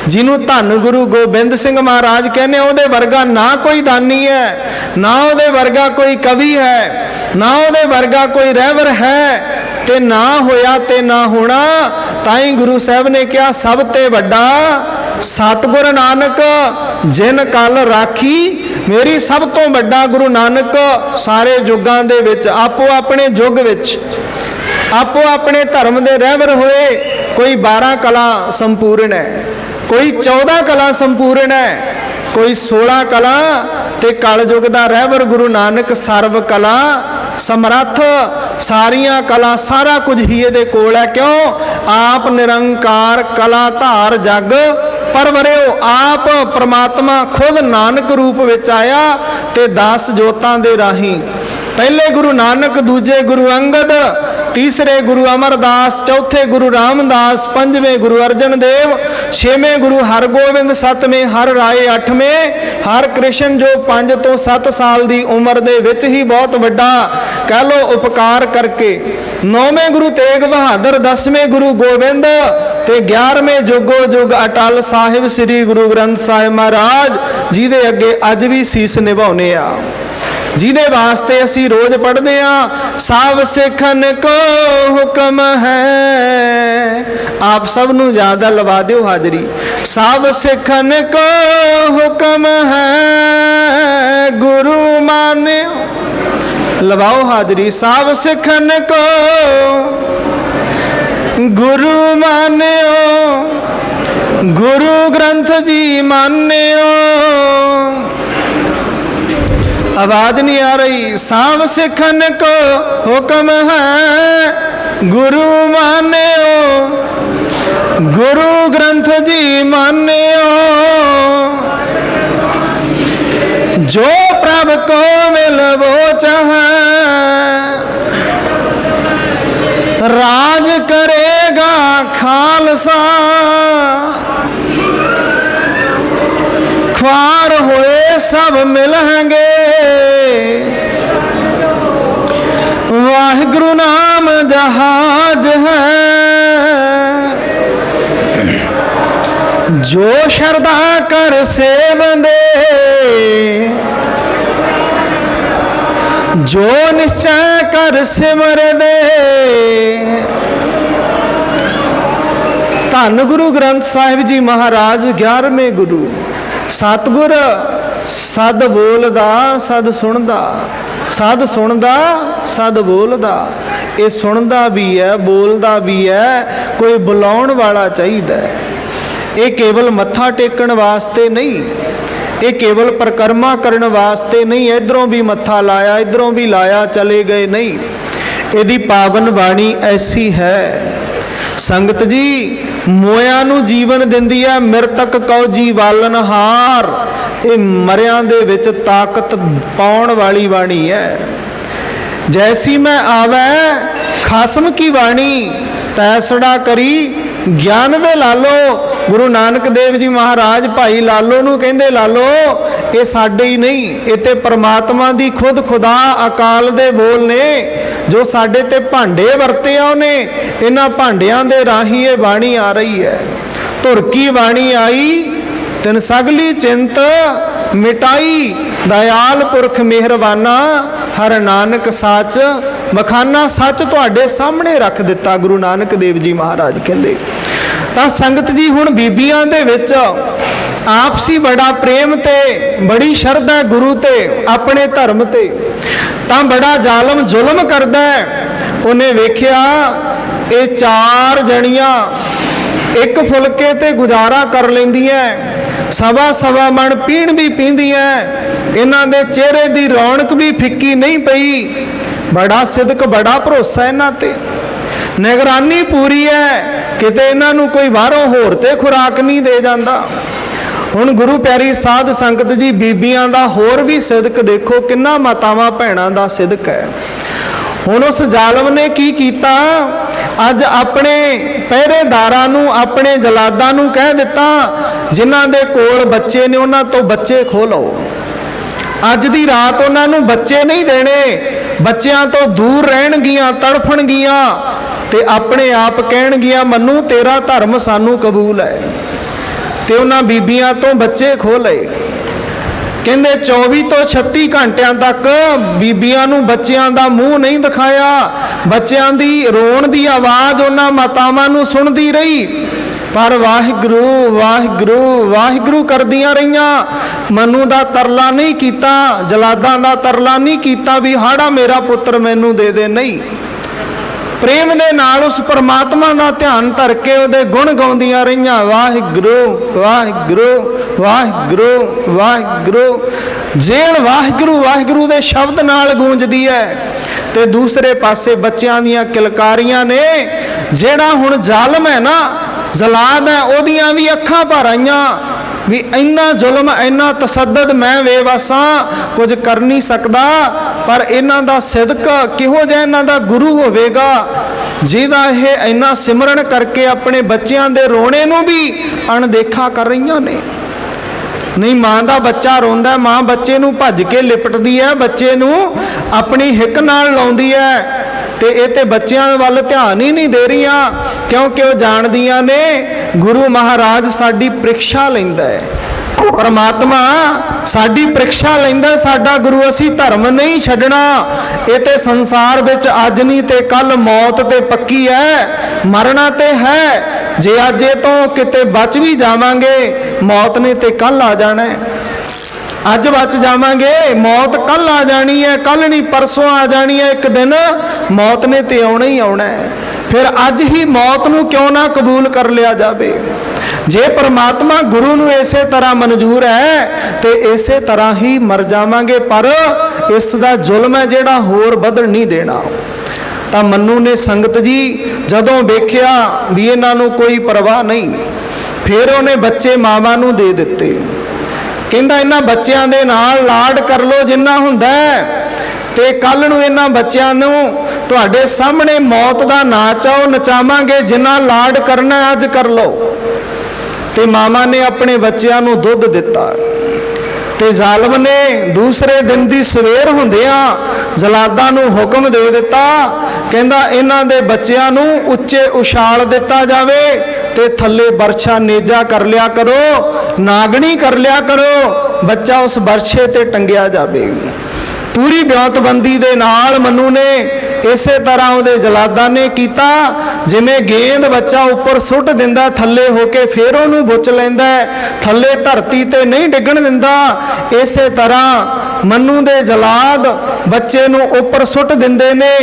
ਜਿਹਨੂੰ ਧੰਨ ਗੁਰੂ ਗੋਬਿੰਦ ਸਿੰਘ ਮਹਾਰਾਜ ਕਹਿੰਦੇ, ਉਹਦੇ ਵਰਗਾ ਨਾ ਕੋਈ ਦਾਨੀ ਹੈ, ਨਾ ਉਹਦੇ ਵਰਗਾ ਕੋਈ ਕਵੀ ਹੈ, ਨਾ ਉਹਦੇ ਵਰਗਾ ਕੋਈ ਰਹਿਬਰ ਹੈ, ਤੇ ਨਾ ਹੋਇਆ ਤੇ ਨਾ ਹੋਣਾ। ਤਾਂ ਹੀ ਗੁਰੂ ਸਾਹਿਬ ਨੇ ਕਿਹਾ, ਸਭ ਤੇ ਵੱਡਾ ਸਤਿਗੁਰ ਨਾਨਕ ਜਿਨ ਕਲ ਰਾਖੀ। ਮੇਰੀ ਸਭ ਤੋਂ ਵੱਡਾ ਗੁਰੂ ਨਾਨਕ ਸਾਰੇ ਯੁੱਗਾਂ ਦੇ ਵਿੱਚ ਆਪੋ ਆਪਣੇ ਯੁੱਗ ਵਿੱਚ ਆਪੋ ਆਪਣੇ ਧਰਮ ਦੇ ਰਹਿਬਰ ਹੋਏ। ਕੋਈ 12 ਕਲਾ ਸੰਪੂਰਨ ਹੈ, ਕੋਈ 14 ਕਲਾ ਸੰਪੂਰਨ ਹੈ, ਕੋਈ 16 ਕਲਾ, ਤੇ ਕਲਯੁਗ ਦਾ ਰਹਿਬਰ ਗੁਰੂ ਨਾਨਕ ਸਰਵ ਕਲਾ ਸਮਰੱਥ। ਸਾਰੀਆਂ ਕਲਾ, ਸਾਰਾ ਕੁਝ ਹੀ ਇਹਦੇ ਕੋਲ ਹੈ। ਕਿਉਂ? ਆਪ ਨਿਰੰਕਾਰ ਕਲਾ ਧਾਰ ਜਗ ਪਰਵਰਿਓ। ਆਪ ਪ੍ਰਮਾਤਮਾ ਖੁਦ ਨਾਨਕ ਰੂਪ ਵਿੱਚ ਆਇਆ, ਤੇ 10 ਜੋਤਾਂ ਦੇ ਰਾਹੀਂ ਪਹਿਲੇ ਗੁਰੂ ਨਾਨਕ, ਦੂਜੇ ਗੁਰੂ ਅੰਗਦ, ਤੀਸਰੇ ਗੁਰੂ ਅਮਰਦਾਸ, ਚੌਥੇ ਗੁਰੂ ਰਾਮਦਾਸ, ਪੰਜਵੇਂ ਗੁਰੂ ਅਰਜਨ ਦੇਵ, ਛੇਵੇਂ ਗੁਰੂ ਹਰਗੋਬਿੰਦ, ਸੱਤਵੇਂ ਹਰ ਰਾਏ, ਅੱਠਵੇਂ ਹਰ ਕ੍ਰਿਸ਼ਨ, ਜੋ 5 ਤੋਂ 7 ਸਾਲ ਦੀ ਉਮਰ ਦੇ ਵਿੱਚ ਹੀ ਬਹੁਤ ਵੱਡਾ ਕਹਿ ਲੋ ਉਪਕਾਰ ਕਰਕੇ, ਨੌਵੇਂ ਗੁਰੂ ਤੇਗ ਬਹਾਦਰ, 10ਵੇਂ ਗੁਰੂ ਗੋਬਿੰਦ, ਤੇ 11ਵੇਂ ਜੁਗੋ ਜੁਗ ਅਟਲ ਸਾਹਿਬ ਸ੍ਰੀ ਗੁਰੂ ਗ੍ਰੰਥ ਸਾਹਿਬ ਮਹਾਰਾਜ, ਜਿਹਦੇ ਅੱਗੇ ਅੱਜ ਵੀ ਸੀਸ ਨਿਭਾਉਨੇ ਆ, ਜਿਹਦੇ ਵਾਸਤੇ ਅਸੀਂ ਰੋਜ਼ ਪੜ੍ਹਦੇ ਆ, ਸਭ ਸਿੱਖਨ ਕੋ ਹੁਕਮ ਹੈ। ਆਪ ਸਭ ਨੂੰ ਜ਼ਿਆਦਾ ਲਵਾ ਦਿਓ ਹਾਜ਼ਰੀ। ਸਭ ਸਿੱਖਨ ਕੋ ਹੁਕਮ ਹੈ, ਗੁਰੂ ਮਾਨਿਓ, ਲਵਾਓ ਹਾਜ਼ਰੀ। ਸਭ ਸਿੱਖਨ ਕੋ ਗੁਰੂ ਮਾਨਿਓ, ਗੁਰੂ ਗ੍ਰੰਥ ਜੀ ਮਾਨਿਓ। आवाज नहीं आ रही। साव सिखन को हुक्म है, गुरु मान्यो, गुरु ग्रंथ जी मान्यो। जो प्रभ को मिल वो चाहे, राज करेगा खालसा। ख्वार हुए सब मिलेंगे, वाहिगुरु नाम जहाज है। जो शरदा कर सेवंदे, जो निश्चय कर सिमर दे। धन गुरु ग्रंथ साहिब जी महाराज 11वें गुरु। सतगुर सद बोलदा सद सुनदा, सद सुनदा सद बोलदा। ये सुनदा भी है, बोलदा भी है, कोई बुलाउण वाला चाहिए। ये केवल मत्था टेकण वास्ते नहीं, ये केवल परिक्रमा करने वास्ते नहीं, इधरों भी मत्था लाया इधरों भी लाया चले गए नहीं। यदि पावन बाणी ऐसी है संगत जी, मोया नू जीवन दिंदी है, मृतक कौ जी वालनहार। ये मरियां दे विच ताकत पाउण वाली बाणी है। जैसी मैं आवे खासम की वाणी, तैसड़ा करी 11वें लालो। गुरु नानक देव जी महाराज भाई लालो नू कहंदे, लालो ये साडे ही नहीं, ये ते परमात्मा दी खुद खुदा अकाल दे बोल ने, जो साडे ते भांडे वरते आ ने, इन्हां भांडियां दे राही ये बाणी आ रही है। धुरकी बाणी आई तिन सगली चिंत मिटाई, दयाल पुरख मेहरबाना हर नानक साच मखाना। सच तुहाडे सामने रख दिता गुरु नानक देव जी महाराज कहंदे। तां संगत जी हुण बीबियां दे विच ਆਪਸੀ ਬੜਾ ਪ੍ਰੇਮ ਤੇ ਬੜੀ ਸ਼ਰਧਾ ਗੁਰੂ ਤੇ ਆਪਣੇ ਧਰਮ ਤੇ, ਤਾਂ ਬੜਾ ਜ਼ਾਲਮ ਜ਼ੁਲਮ ਕਰਦਾ ਹੈ। ਉਹਨੇ ਵੇਖਿਆ ਇਹ ਚਾਰ ਜਣੀਆਂ ਇੱਕ ਫੁਲਕੇ ਤੇ ਗੁਜ਼ਾਰਾ ਕਰ ਲੈਂਦੀਆਂ, ਸਵਾ ਸਵਾ ਮਣ ਪੀਣ ਵੀ ਪੀਂਦੀਆਂ, ਇਹਨਾਂ ਦੇ ਚਿਹਰੇ ਦੀ ਰੌਣਕ ਵੀ ਫਿੱਕੀ ਨਹੀਂ ਪਈ। ਬੜਾ ਸਿਦਕ, ਬੜਾ ਭਰੋਸਾ ਇਹਨਾਂ ਤੇ, ਨਿਗਰਾਨੀ ਪੂਰੀ ਹੈ, ਕਿਤੇ ਇਹਨਾਂ ਨੂੰ ਕੋਈ ਬਾਹਰੋਂ ਹੋਰ ਤੇ ਖੁਰਾਕ ਨਹੀਂ ਦੇ ਜਾਂਦਾ। ਹੁਣ ਗੁਰੂ ਪਿਆਰੀ ਸਾਧ ਸੰਗਤ ਜੀ, ਬੀਬੀਆਂ ਦਾ ਹੋਰ ਵੀ ਸਿਦਕ ਦੇਖੋ, ਕਿੰਨਾ ਮਾਤਾਵਾਂ ਭੈਣਾਂ ਦਾ ਸਿਦਕ ਹੈ। ਹੁਣ ਉਸ ਜ਼ਾਲਮ ਨੇ ਕੀ ਕੀਤਾ, ਅੱਜ ਆਪਣੇ ਪਹਿਰੇਦਾਰਾਂ ਨੂੰ, ਆਪਣੇ ਜਲਾਦਾਂ ਨੂੰ ਕਹਿ ਦਿੱਤਾ, ਜਿਨ੍ਹਾਂ ਦੇ ਕੋਲ ਬੱਚੇ ਨੇ ਉਹਨਾਂ ਤੋਂ ਬੱਚੇ ਖੋਹ ਲਓ। ਅੱਜ ਦੀ ਰਾਤ ਉਹਨਾਂ ਨੂੰ ਬੱਚੇ ਨਹੀਂ ਦੇਣੇ, ਬੱਚਿਆਂ ਤੋਂ ਦੂਰ ਰਹਿਣਗੀਆਂ, ਤੜਫਣਗੀਆਂ ਤੇ ਆਪਣੇ ਆਪ ਕਹਿਣਗੀਆਂ ਮੰਨੂ ਤੇਰਾ ਧਰਮ ਸਾਨੂੰ ਕਬੂਲ ਹੈ। ਤੇ ਉਹਨਾਂ ਬੀਬੀਆਂ ਤੋਂ ਬੱਚੇ ਖੋਹ ਲਏ। ਕਹਿੰਦੇ 24 ਤੋਂ 36 ਘੰਟਿਆਂ ਤੱਕ ਬੀਬੀਆਂ ਨੂੰ ਬੱਚਿਆਂ ਦਾ ਮੂੰਹ ਨਹੀਂ ਦਿਖਾਇਆ। ਬੱਚਿਆਂ ਦੀ ਰੋਣ ਦੀ ਆਵਾਜ਼ ਉਹਨਾਂ ਮਾਤਾਵਾਂ ਨੂੰ ਸੁਣਦੀ ਰਹੀ, ਪਰ ਵਾਹਿਗੁਰੂ ਵਾਹਿਗੁਰੂ ਵਾਹਿਗੁਰੂ ਕਰਦੀਆਂ ਰਹੀਆਂ। ਮਨੂ ਦਾ ਤਰਲਾ ਨਹੀਂ ਕੀਤਾ, ਜਲਾਦਾਂ ਦਾ ਤਰਲਾ ਨਹੀਂ ਕੀਤਾ ਵੀ ਹਾੜਾ ਮੇਰਾ ਪੁੱਤਰ ਮੈਨੂੰ ਦੇ ਦੇ, ਨਹੀਂ। ਪ੍ਰੇਮ ਦੇ ਨਾਲ ਉਸ ਪਰਮਾਤਮਾ ਦਾ ਧਿਆਨ ਧਰ ਕੇ ਉਹਦੇ ਗੁਣ ਗਾਉਂਦੀਆਂ ਰਹੀਆਂ, ਵਾਹਿਗੁਰੂ ਵਾਹਿਗੁਰੂ ਵਾਹਿਗੁਰੂ ਵਾਹਿਗੁਰੂ। ਜੇਲ੍ਹ ਵਾਹਿਗੁਰੂ ਵਾਹਿਗੁਰੂ ਦੇ ਸ਼ਬਦ ਨਾਲ ਗੂੰਜਦੀ ਹੈ। ਤੇ ਦੂਸਰੇ ਪਾਸੇ ਬੱਚਿਆਂ ਦੀਆਂ ਕਿਲਕਾਰੀਆਂ ਨੇ। ਜਿਹੜਾ ਹੁਣ ਜ਼ਾਲਮ ਹੈ ਨਾ, ਜ਼ਲਾਦ ਹੈ, ਉਹਦੀਆਂ ਵੀ ਅੱਖਾਂ ਭਰ ਆਈਆਂ ਵੀ ਇੰਨਾ ਜ਼ੁਲਮ, ਇੰਨਾ ਤਸੱਦਦ ਮੈਂ ਬੇਵਸਾਂ, ਕੁਝ ਕਰ ਨਹੀਂ ਸਕਦਾ। ਪਰ ਇਹਨਾਂ ਦਾ ਸਿਦਕ ਕਿਹੋ ਜਿਹਾ ਇਹਨਾਂ ਦਾ ਗੁਰੂ ਹੋਵੇਗਾ, ਜਿਹਦਾ ਇਹ ਇੰਨਾ ਸਿਮਰਨ ਕਰਕੇ ਆਪਣੇ ਬੱਚਿਆਂ ਦੇ ਰੋਣੇ ਨੂੰ ਵੀ ਅਣਦੇਖਾ ਕਰ ਰਹੀਆਂ ਨੇ। ਨਹੀਂ, ਮਾਂ ਦਾ ਬੱਚਾ ਰੋਂਦਾ, ਮਾਂ ਬੱਚੇ ਨੂੰ ਭੱਜ ਕੇ ਲਿਪਟਦੀ ਹੈ, ਬੱਚੇ ਨੂੰ ਆਪਣੀ ਹਿੱਕ ਨਾਲ ਲਾਉਂਦੀ ਹੈ, ਤੇ ਇਹ ਤੇ ਬੱਚਿਆਂ ਵੱਲ ਧਿਆਨ ਹੀ ਨਹੀਂ ਦੇ ਰਹੀਆਂ, ਕਿਉਂਕਿ ਉਹ ਜਾਣਦੀਆਂ ਨੇ ਗੁਰੂ ਮਹਾਰਾਜ ਸਾਡੀ ਪ੍ਰੀਖਿਆ ਲੈਂਦਾ ਹੈ। ਪਰਮਾਤਮਾ ਸਾਡੀ ਪ੍ਰੀਖਿਆ ਲੈਂਦਾ, ਸਾਡਾ ਗੁਰੂ। ਅਸੀਂ ਧਰਮ ਨਹੀਂ ਛੱਡਣਾ। ਇਹ ਤੇ ਸੰਸਾਰ ਵਿੱਚ ਅੱਜ ਨਹੀਂ ਤੇ ਕੱਲ ਮੌਤ ਤੇ ਪੱਕੀ ਹੈ, ਮਰਨਾ ਤੇ ਹੈ। ਜੇ ਅੱਜ ਇਹ ਤੋਂ ਕਿਤੇ ਬਚ ਵੀ ਜਾਵਾਂਗੇ, ਮੌਤ ਨੇ ਤੇ ਕੱਲ ਆ ਜਾਣਾ ਹੈ। ਅੱਜ ਬਚ ਜਾਵਾਂਗੇ, ਮੌਤ ਕੱਲ ਆ ਜਾਣੀ ਹੈ, ਕੱਲ ਨਹੀਂ ਪਰਸੋਂ ਆ ਜਾਣੀ ਹੈ। ਇੱਕ ਦਿਨ ਮੌਤ ਨੇ ਤੇ ਆਉਣਾ ਹੀ ਆਉਣਾ ਹੈ। ਫਿਰ ਅੱਜ ਹੀ ਮੌਤ ਨੂੰ ਕਿਉਂ ਨਾ ਕਬੂਲ ਕਰ ਲਿਆ ਜਾਵੇ। ਜੇ ਪਰਮਾਤਮਾ ਗੁਰੂ ਨੂੰ ਇਸੇ ਤਰ੍ਹਾਂ ਮਨਜ਼ੂਰ ਹੈ ਤੇ ਇਸੇ ਤਰ੍ਹਾਂ ਹੀ ਮਰ ਜਾਵਾਂਗੇ, ਪਰ ਇਸ ਦਾ ਜ਼ੁਲਮ ਹੈ ਜਿਹੜਾ ਹੋਰ ਵਧਣ ਨਹੀਂ ਦੇਣਾ। ਤਾਂ ਮੰਨੂ ਨੇ ਸੰਗਤ ਜੀ ਜਦੋਂ ਵੇਖਿਆ ਵੀ ਇਹਨਾਂ ਨੂੰ ਕੋਈ ਪਰਵਾਹ ਨਹੀਂ, ਫਿਰ ਉਹਨੇ ਬੱਚੇ ਮਾਵਾਂ ਨੂੰ ਦੇ ਦਿੱਤੇ। ਕਹਿੰਦਾ ਇਹਨਾਂ ਬੱਚਿਆਂ ਦੇ ਨਾਲ ਲਾਡ ਕਰ ਲੋ ਜਿੰਨਾ ਹੁੰਦਾ, ਤੇ ਕੱਲ ਨੂੰ ਇਹਨਾਂ ਬੱਚਿਆਂ ਨੂੰ ਤੁਹਾਡੇ ਸਾਹਮਣੇ ਮੌਤ ਦਾ ਨਾਚ ਆਓ ਨਚਾਵਾਂਗੇ, ਜਿੰਨਾ ਲਾਡ ਕਰਨਾ ਅੱਜ ਕਰ ਲੋ। ਤੇ ਮਾਮਾ ਨੇ ਆਪਣੇ ਬੱਚਿਆਂ ਨੂੰ ਦੁੱਧ ਦਿੱਤਾ। ਤੇ ਜ਼ਾਲਮ ਨੇ ਦੂਸਰੇ ਦਿਨ ਦੀ ਸਵੇਰ ਹੁੰਦਿਆਂ ਜ਼ਲਾਦਾਂ ਨੂੰ ਹੁਕਮ ਦੇ ਦਿੱਤਾ, ਕਹਿੰਦਾ ਇਹਨਾਂ ਦੇ ਬੱਚਿਆਂ ਨੂੰ ਉੱਚੇ ਉਛਾਲ ਦਿੱਤਾ ਜਾਵੇ ਤੇ ਥੱਲੇ ਬਰਛਾ ਨੇਜਾ ਕਰ ਲਿਆ ਕਰੋ, ਨਾਗਣੀ ਕਰ ਲਿਆ ਕਰੋ, ਬੱਚਾ ਉਸ ਬਰਛੇ ਤੇ ਟੰਗਿਆ ਜਾਵੇ। ਪੂਰੀ ਬਿਉਂਤਬੰਦੀ ਦੇ ਨਾਲ ਮੰਨੂ ਨੇ ਇਸੇ ਤਰ੍ਹਾਂ ਉਹਦੇ ਜਲਾਦਾਂ ਨੇ ਕੀਤਾ। ਜਿਵੇਂ ਗੇਂਦ ਬੱਚਾ ਉੱਪਰ ਸੁੱਟ ਦਿੰਦਾ ਥੱਲੇ ਹੋ ਕੇ, ਫਿਰ ਉਹਨੂੰ ਬੁੱਚ ਲੈਂਦਾ, ਥੱਲੇ ਧਰਤੀ ਤੇ ਨਹੀਂ ਡਿੱਗਣ ਦਿੰਦਾ, ਇਸੇ ਤਰ੍ਹਾਂ ਮੰਨੂ ਦੇ ਜਲਾਦ ਬੱਚੇ ਨੂੰ ਉੱਪਰ ਸੁੱਟ ਦਿੰਦੇ ਨੇ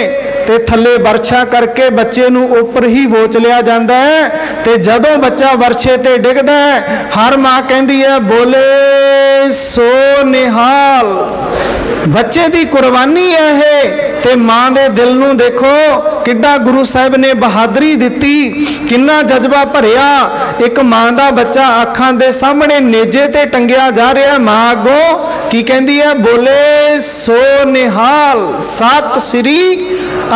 ਤੇ ਥੱਲੇ ਵਰਛਾ ਕਰਕੇ ਬੱਚੇ ਨੂੰ ਉੱਪਰ ਹੀ ਵੋਚ ਲਿਆ ਜਾਂਦਾ ਹੈ। ਤੇ ਜਦੋਂ ਬੱਚਾ ਵਰਛੇ ਤੇ ਡਿੱਗਦਾ ਹੈ, ਹਰ ਮਾਂ ਕਹਿੰਦੀ ਹੈ ਬੋਲੇ ਸੋ ਨਿਹਾਲ। ਬੱਚੇ ਦੀ ਕੁਰਬਾਨੀ ਹੈ ਇਹ। ਤੇ ਮਾਂ ਦੇ ਦਿਲ ਨੂੰ ਦੇਖੋ ਕਿੱਡਾ ਗੁਰੂ ਸਾਹਿਬ ਨੇ ਬਹਾਦਰੀ ਦਿੱਤੀ, ਕਿੰਨਾ ਜਜ਼ਬਾ ਭਰਿਆ। ਇੱਕ ਮਾਂ ਦਾ ਬੱਚਾ ਅੱਖਾਂ ਦੇ ਸਾਹਮਣੇ ਨੇਜੇ ਤੇ ਟੰਗਿਆ ਜਾ ਰਿਹਾ, ਮਾਂ ਅੱਗੋਂ ਕੀ ਕਹਿੰਦੀ ਹੈ, ਬੋਲੇ ਸੋ ਨਿਹਾਲ, ਸਤਿ ਸ੍ਰੀ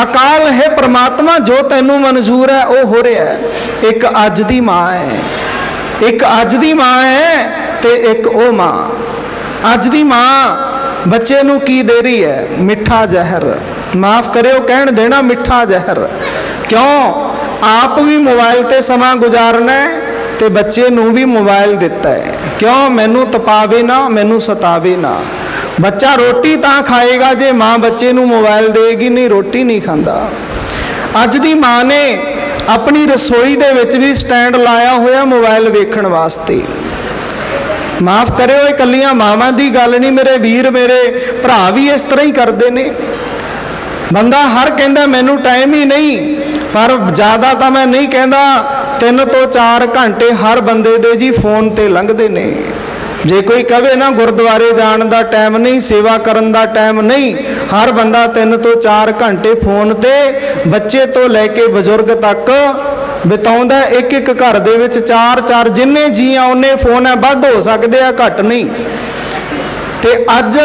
ਅਕਾਲ ਹੈ ਪ੍ਰਮਾਤਮਾ, ਜੋ ਤੈਨੂੰ ਮਨਜ਼ੂਰ ਹੈ ਉਹ ਹੋ ਰਿਹਾ ਹੈ। ਇੱਕ ਅੱਜ ਦੀ ਮਾਂ ਹੈ, ਇੱਕ ਅੱਜ ਦੀ ਮਾਂ ਹੈ ਤੇ ਇੱਕ ਉਹ ਮਾਂ। ਅੱਜ ਦੀ ਮਾਂ ਬੱਚੇ ਨੂੰ ਕੀ ਦੇ ਰਹੀ ਹੈ, ਮਿੱਠਾ ਜ਼ਹਿਰ। ਮਾਫ ਕਰਿਓ ਕਹਿਣ ਦੇਣਾ, ਮਿੱਠਾ ਜ਼ਹਿਰ। ਕਿਉਂ? ਆਪ ਵੀ ਮੋਬਾਈਲ ਤੇ ਸਮਾਂ ਗੁਜ਼ਾਰਨਾ ਹੈ ਤੇ ਬੱਚੇ ਨੂੰ ਵੀ ਮੋਬਾਈਲ ਦਿੱਤਾ ਹੈ। ਕਿਉਂ? ਮੈਨੂੰ ਤਪਾਵੇ ਨਾ, ਮੈਨੂੰ ਸਤਾਵੇ ਨਾ। ਬੱਚਾ ਰੋਟੀ ਤਾਂ ਖਾਏਗਾ ਜੇ ਮਾਂ ਬੱਚੇ ਨੂੰ ਮੋਬਾਈਲ ਦੇਗੀ, ਨਹੀਂ ਰੋਟੀ ਨਹੀਂ ਖਾਂਦਾ। ਅੱਜ ਦੀ ਮਾਂ ਨੇ ਆਪਣੀ ਰਸੋਈ ਦੇ ਵਿੱਚ ਵੀ ਸਟੈਂਡ ਲਾਇਆ ਹੋਇਆ ਮੋਬਾਈਲ ਵੇਖਣ ਵਾਸਤੇ। माफ़ करियो, ये कलियां मावां दी गल नहीं मेरे वीर, मेरे भरा भी इस तरह ही करते ने। बंदा हर कहता मैनू टाइम ही नहीं, पर ज़्यादा तो मैं नहीं कहता, 3 ਤੋਂ 4 घंटे हर बंदे दे जी फोन ते लंघते ने। जे कोई कहे ना गुरुद्वारे जाण दा टाइम नहीं, सेवा करन दा टाइम नहीं, हर बंदा 3 ਤੋਂ 4 घंटे फोन ते बच्चे तो लैके बजुर्ग तक बिताउंदा। एक एक घर दे विच 4-4 जिन्ने जी आ उन्ने फोन है, वध हो सकदे आ, घट नहीं। ते अज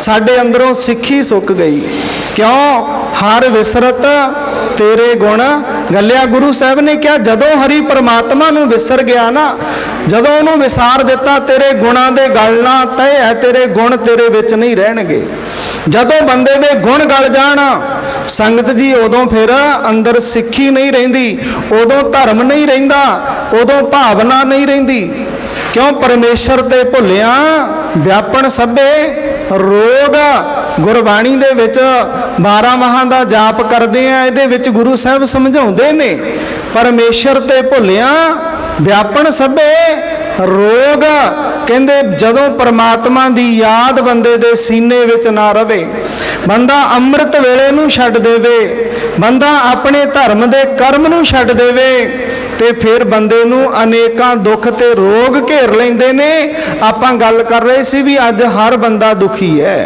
साडे अंदरों सिੱਖੀ सुक गई। क्यों? हर विसरत तेरे गुण गलिया। गुरु साहब ने क्या, जदों हरि परमात्मा नूं विसर गया ना, जदों उन्होंने विसार दिता, तेरे गुणां दे गलना तय है, तेरे गुण तेरे विच नहीं रहणगे। जदों बंदे दे गुण गल जाण संगत जी, उदों फिर अंदर सिੱਖੀ नहीं रहिंदी, उदों धर्म नहीं रहिंदा, उदों भावना नहीं रहिंदी। क्यों? परमेश्वर ते भुलिया व्यापन सभे रोग। गुरबाणी दे विच 12 माहां दा जाप करदे आ, इहदे विच गुरु साहब समझाउंदे ने, परमेश्वर ते भुलिया व्यापन सभे रोग। कहंदे जदों परमात्मा दी याद बंदे दे सीने विच ना रवे, बंदा अमृत वेले नूं छड्ड देवे, बंदा अपने धर्म दे कर्म नूं छड्ड देवे, ते फिर बंदे नूं अनेकां दुख ते रोग घेर लैंदे ने। आपां गल कर रहे सी भी अज हर बंदा दुखी है।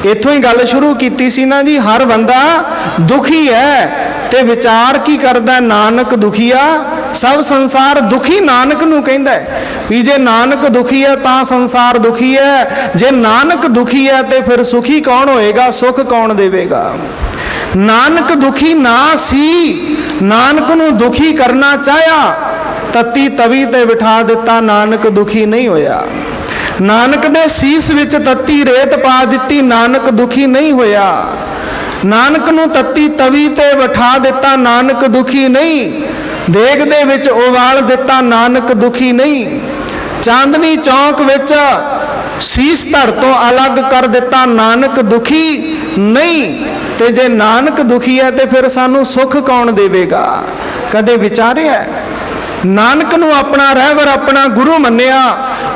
इत्थों ही गल शुरू कीती सी ना जी, हर बंदा दुखी है। ते विचार की करदा? नानक दुखिया सब संसार दुखी नानक नूं कहंदा है भी जे नानक दुखी है तां संसार दुखी है। जे नानक दुखी है तो फिर सुखी कौन होएगा, सुख कौन देवेगा? नानक दुखी ना सी, नानक नूं दुखी करना चाहया, तत्ती तवी ते बिठा दिता, नानक दुखी नहीं होया। नानक दे सीस विच तत्ती रेत पा दिती, नानक दुखी नहीं होया। नानक नूं तत्ती तवी ते बिठा दिता, नानक दुखी नहीं। देग दे विच उबाल दिता, नानक दुखी नहीं। चांदनी चौक विच सीस धड़ तो अलग कर दिता, नानक दुखी नहीं। ते जे नानक दुखी है तो फिर सानू सुख कौन देवेगा? कदे विचारिया? नानक नूं अपना रहबर अपना गुरु मन्निया,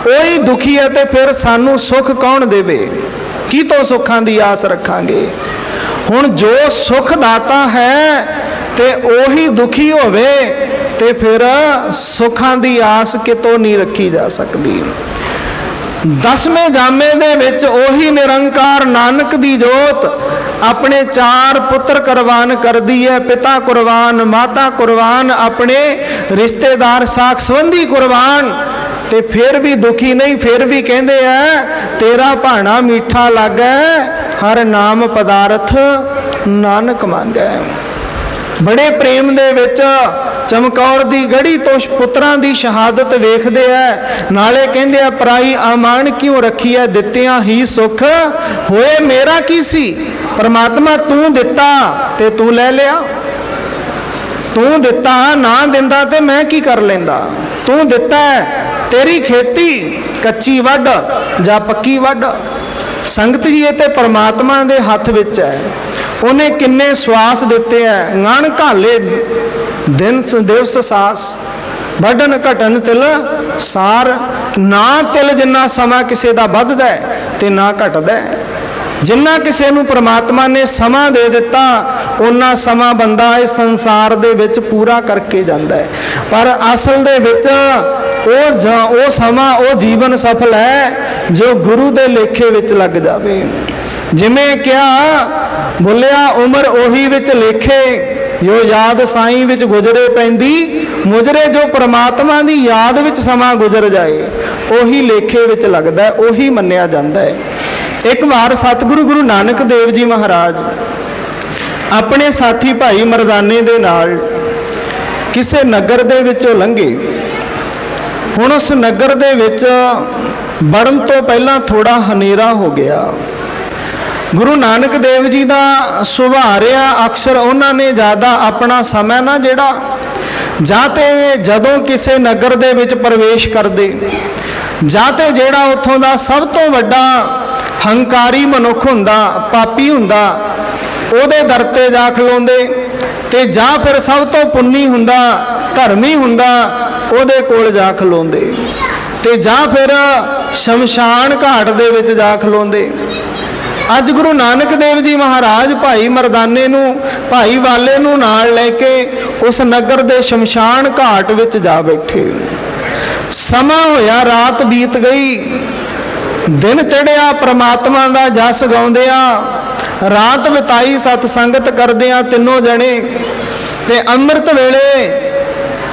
ओही दुखी है तो फिर सानू सुख कौन देवे? की तो सुखां दी आस रखांगे? हुण जो सुख दाता है ते ओही दुखी होवे ते फिर सुखां दी आस कितों नहीं रखी जा सकती। 10वें जामे दे विच ओही निरंकार नानक दी जोत अपने 4 पुत्र कुर्बान कर दी है। पिता कुर्बान, माता कुर्बान, अपने रिश्तेदार साख संबंधी कुर्बान, ते फिर भी दुखी नहीं। फिर भी कहते हैं तेरा भाना मीठा लागै, हर नाम पदार्थ नानक मांगै। बड़े प्रेम दे विच चमकौर दी गढ़ी तो पुत्रां दी शहादत वेखदे है, नाले कहंदे आ पराई आमान क्यों रखी है, दित्तियां ही सुख होए मेरा की सी। परमात्मा तू दिता ते तू ले लिया, तू दिता ना दिंदा ते मैं की कर लेंदा। तू दिता है, तेरी खेती कच्ची वड जां पक्की वड, संगत जी ये ते परमात्मा दे हथ विच है। उन्हें किन्ने स्वास दिते हैं, ngण घाले दिन दिवस सास, वढन घटन तिल सार। ना तिल जिन्ना समा किसी का वधदा है ते ना घटदा है। जिन्ना किसी नूं परमात्मा ने समा दे दिता, उन्ना समा बंदा इस संसार दे विच पूरा करके जांदा है। पर असल दे विच ओ समा ओ जीवन सफल है जो गुरु दे लेखे विच लग जावे। जिमें क्या बोलिया, उम्र ओही विच लेखे जो याद साईं विच गुजरे पैंदी मुजरे। जो परमात्मा दी याद विच समा गुजर जाए ओही लेखे विच लगदा है, ओही मन्निया जांदा है। एक बार सतगुरु गुरु नानक देव जी महाराज अपने साथी भाई मरदाने दे नाल किसे नगर दे विचों लंघे। हुण उस नगर दे विच वड़न तो पहला थोड़ा हनेरा हो गया। गुरु नानक देव जी का सुभाਅ रहा, अक्सर उन्होंने ज़्यादा अपना समय ना जिहड़ा जाते जदों किसी नगर दे विच प्रवेश करते, जाते जिहड़ा उत्थों दा सब तो वड्डा हंकारी मनुख हुंदा, पापी हुंदा, उहदे दर ते जा खलोंदे, ते जां फिर सब तो पुन्नी हुंदा, धर्मी हुंदा, उहदे कोल जा खलोंदे। ਤੇ ਜਾਂ ਫਿਰ ਸ਼ਮਸ਼ਾਨ ਘਾਟ ਦੇ ਵਿੱਚ ਜਾ ਖਲੋਂਦੇ। ਅੱਜ ਗੁਰੂ ਨਾਨਕ ਦੇਵ ਜੀ ਮਹਾਰਾਜ ਭਾਈ ਮਰਦਾਨੇ ਨੂੰ, ਭਾਈ ਵਾਲੇ ਨੂੰ ਨਾਲ ਲੈ ਕੇ ਉਸ ਨਗਰ ਦੇ ਸ਼ਮਸ਼ਾਨ ਘਾਟ ਵਿੱਚ ਜਾ ਬੈਠੇ। ਸਮਾਂ ਹੋਇਆ, ਰਾਤ ਬੀਤ ਗਈ, ਦਿਨ ਚੜ੍ਹਿਆ, ਪ੍ਰਮਾਤਮਾ ਦਾ ਜਸ ਗਾਉਂਦਿਆਂ ਰਾਤ ਬਿਤਾਈ, ਸਤ ਸੰਗਤ ਕਰਦਿਆਂ ਤਿੰਨੋਂ ਜਣੇ। ਤੇ ਅੰਮ੍ਰਿਤ ਵੇਲੇ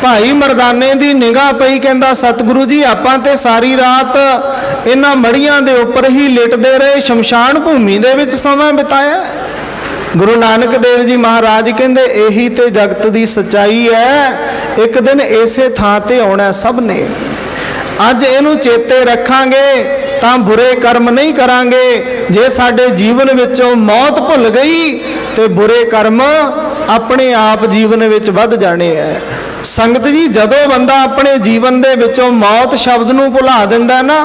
ਭਾਈ ਮਰਦਾਨੇ ਦੀ ਨਿਗਾਹ ਪਈ, ਕਹਿੰਦਾ ਸਤਿਗੁਰੂ ਜੀ ਆਪਾਂ ਤੇ ਸਾਰੀ ਰਾਤ ਇਹਨਾਂ ਮੜੀਆਂ ਦੇ ਉੱਪਰ ਹੀ ਲਿਟਦੇ ਰਹੇ, ਸ਼ਮਸ਼ਾਨ ਭੂਮੀ ਦੇ ਵਿੱਚ ਸਮਾਂ ਬਿਤਾਇਆ। ਗੁਰੂ ਨਾਨਕ ਦੇਵ ਜੀ ਮਹਾਰਾਜ ਕਹਿੰਦੇ ਇਹੀ ਤੇ ਜਗਤ ਦੀ ਸੱਚਾਈ ਹੈ, ਇੱਕ ਦਿਨ ਇਸੇ ਥਾਂ ਤੇ ਆਉਣਾ ਸਭ ਨੇ। ਅੱਜ ਇਹਨੂੰ ਚੇਤੇ ਰੱਖਾਂਗੇ ਤਾਂ ਬੁਰੇ ਕਰਮ ਨਹੀਂ ਕਰਾਂਗੇ। ਜੇ ਸਾਡੇ ਜੀਵਨ ਵਿੱਚੋਂ ਮੌਤ ਭੁੱਲ ਗਈ ਤੇ ਬੁਰੇ ਕਰਮ ਆਪਣੇ ਆਪ ਜੀਵਨ ਵਿੱਚ ਵੱਧ ਜਾਣੇ ਹੈ। ਸੰਗਤ ਜੀ, ਜਦੋਂ ਬੰਦਾ ਆਪਣੇ ਜੀਵਨ ਦੇ ਵਿੱਚੋਂ ਮੌਤ ਸ਼ਬਦ ਨੂੰ ਭੁਲਾ ਦਿੰਦਾ ਨਾ,